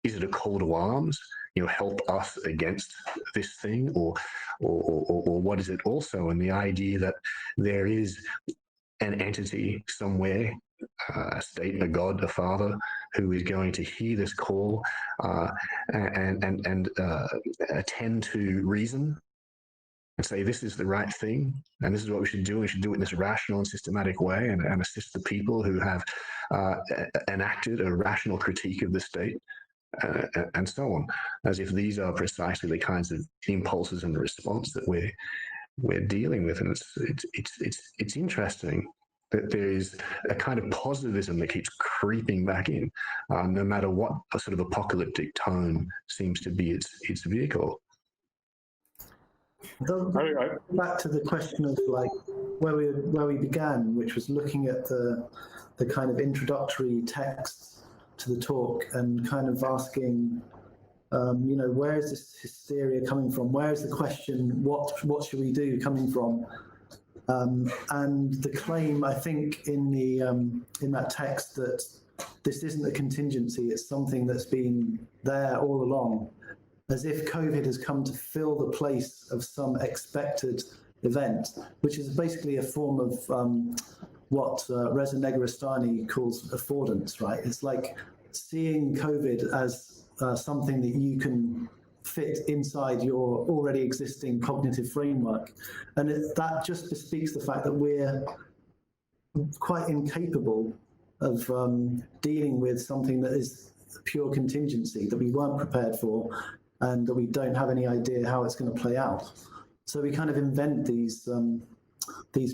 Is it a call to arms? You know, help us against this thing, or what is it also? And the idea that there is an entity somewhere, a state, a God, a father, who is going to hear this call and attend to reason and say this is the right thing and this is what we should do. We should do it in this rational and systematic way and assist the people who have enacted a rational critique of the state. And so on, as if these are precisely the kinds of impulses and response that we're dealing with, and it's interesting that there is a kind of positivism that keeps creeping back in, no matter what a sort of apocalyptic tone seems to be its vehicle. Back to the question of like where we began, which was looking at the kind of introductory text to the talk and kind of asking, you know, where is this hysteria coming from? Where is the question, what should we do coming from? And the claim, I think, in that text that this isn't a contingency, it's something that's been there all along, as if COVID has come to fill the place of some expected event, which is basically a form of what Reza Negarestani calls affordance, right? It's like seeing COVID as something that you can fit inside your already existing cognitive framework. And that just bespeaks the fact that we're quite incapable of dealing with something that is a pure contingency that we weren't prepared for and that we don't have any idea how it's going to play out. So we kind of invent these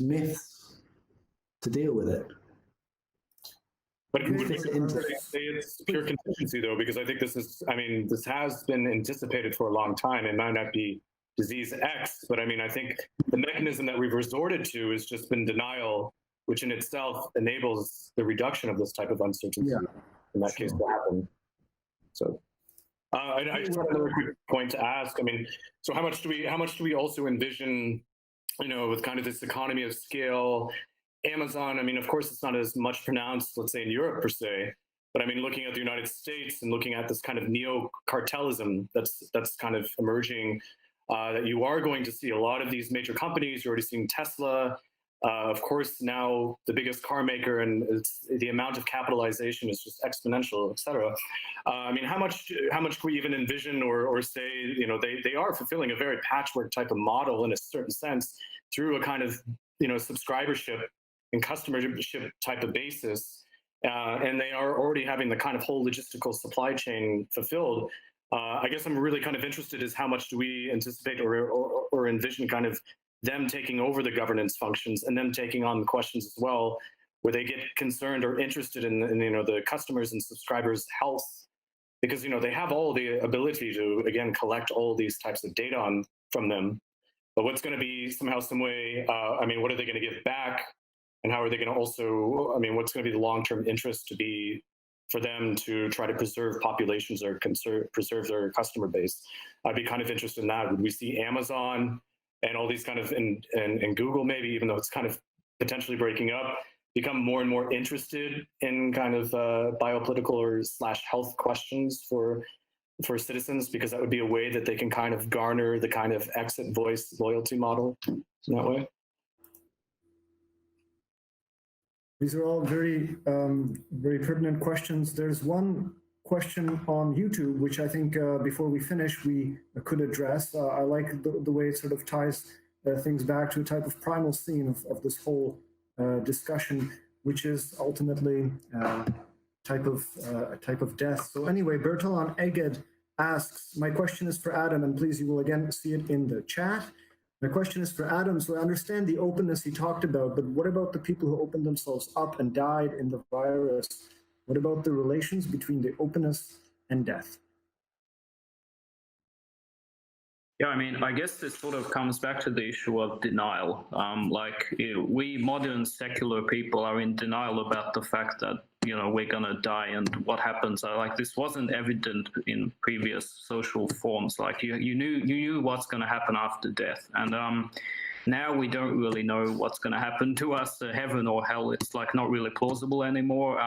myths to deal with it. But would we say it's pure contingency, though? Because I think this has been anticipated for a long time. It might not be disease X, but I mean, I think the mechanism that we've resorted to has just been denial, which in itself enables the reduction of this type of uncertainty in that case to happen. So I just have another quick point to ask. I mean, so how much do we also envision, you know, with kind of this economy of scale? Amazon, I mean, of course, it's not as much pronounced, let's say, in Europe per se, but I mean, looking at the United States and looking at this kind of neo-cartelism that's kind of emerging, that you are going to see a lot of these major companies. You're already seeing Tesla Of course, now the biggest car maker and the amount of capitalization is just exponential, et cetera. I mean, how much can we even envision or say, you know, they are fulfilling a very patchwork type of model in a certain sense through a kind of, you know, subscribership and customership type of basis. And they are already having the kind of whole logistical supply chain fulfilled. I guess I'm really kind of interested is how much do we anticipate or envision kind of them taking over the governance functions and them taking on the questions as well, where they get concerned or interested in you know, the customers and subscribers' health, because, you know, they have all the ability to, again, collect all these types of data from them. But what's going to be somehow, some way, I mean, what are they going to give back? And how are they going to also, I mean, what's going to be the long-term interest to be for them to try to preserve populations or preserve their customer base? I'd be kind of interested in that. Would we see Amazon and all these kind of, and Google maybe, even though it's kind of potentially breaking up, become more and more interested in kind of biopolitical or / health questions for citizens, because that would be a way that they can kind of garner the kind of exit voice loyalty model in that way. These are all very, very pertinent questions. There's one question on YouTube, which I think before we finish, we could address. I like the way it sort of ties things back to a type of primal scene of this whole discussion, which is ultimately a type of death. So anyway, Bertalan Eged asks, my question is for Adam, and please, you will again see it in the chat. My question is for Adam. So I understand the openness he talked about, but what about the people who opened themselves up and died in the virus? What about the relations between the openness and death? Yeah, I mean, I guess this sort of comes back to the issue of denial. We modern secular people are in denial about the fact that, you know, we're going to die, and what happens. Like, this wasn't evident in previous social forms. Like, you knew what's going to happen after death, and now we don't really know what's going to happen to us, heaven or hell. It's like not really plausible anymore,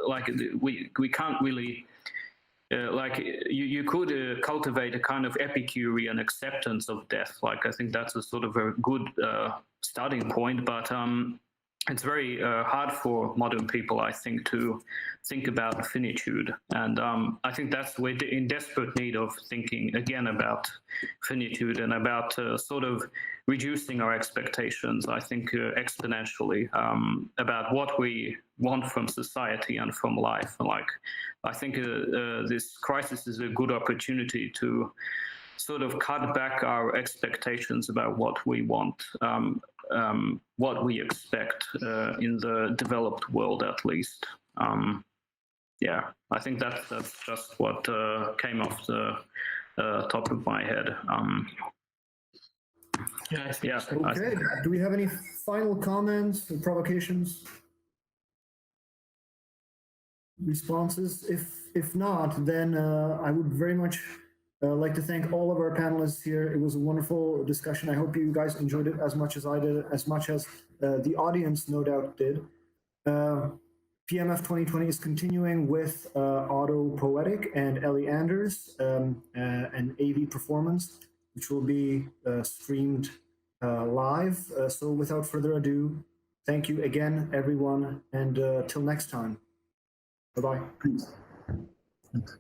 like we can't really. Like you could cultivate a kind of Epicurean acceptance of death. Like, I think that's a sort of a good starting point, but it's very hard for modern people, I think, to think about finitude. And I think we're in desperate need of thinking again about finitude and about sort of reducing our expectations, I think, exponentially about what we want from society and from life. And like, I think this crisis is a good opportunity to sort of cut back our expectations about what we want, what we expect in the developed world, at least. Yeah, I think that's just what came off the top of my head. Yeah. Okay. Do we have any final comments or provocations? Responses? If not, then I would very much like to thank all of our panelists here. It was a wonderful discussion. I hope you guys enjoyed it as much as I did, as much as the audience no doubt did. PMF 2020 is continuing with Otto Poetic and Ellie Anders, an AV performance, which will be streamed live. So without further ado, thank you again, everyone, and till next time. Bye-bye. Thanks.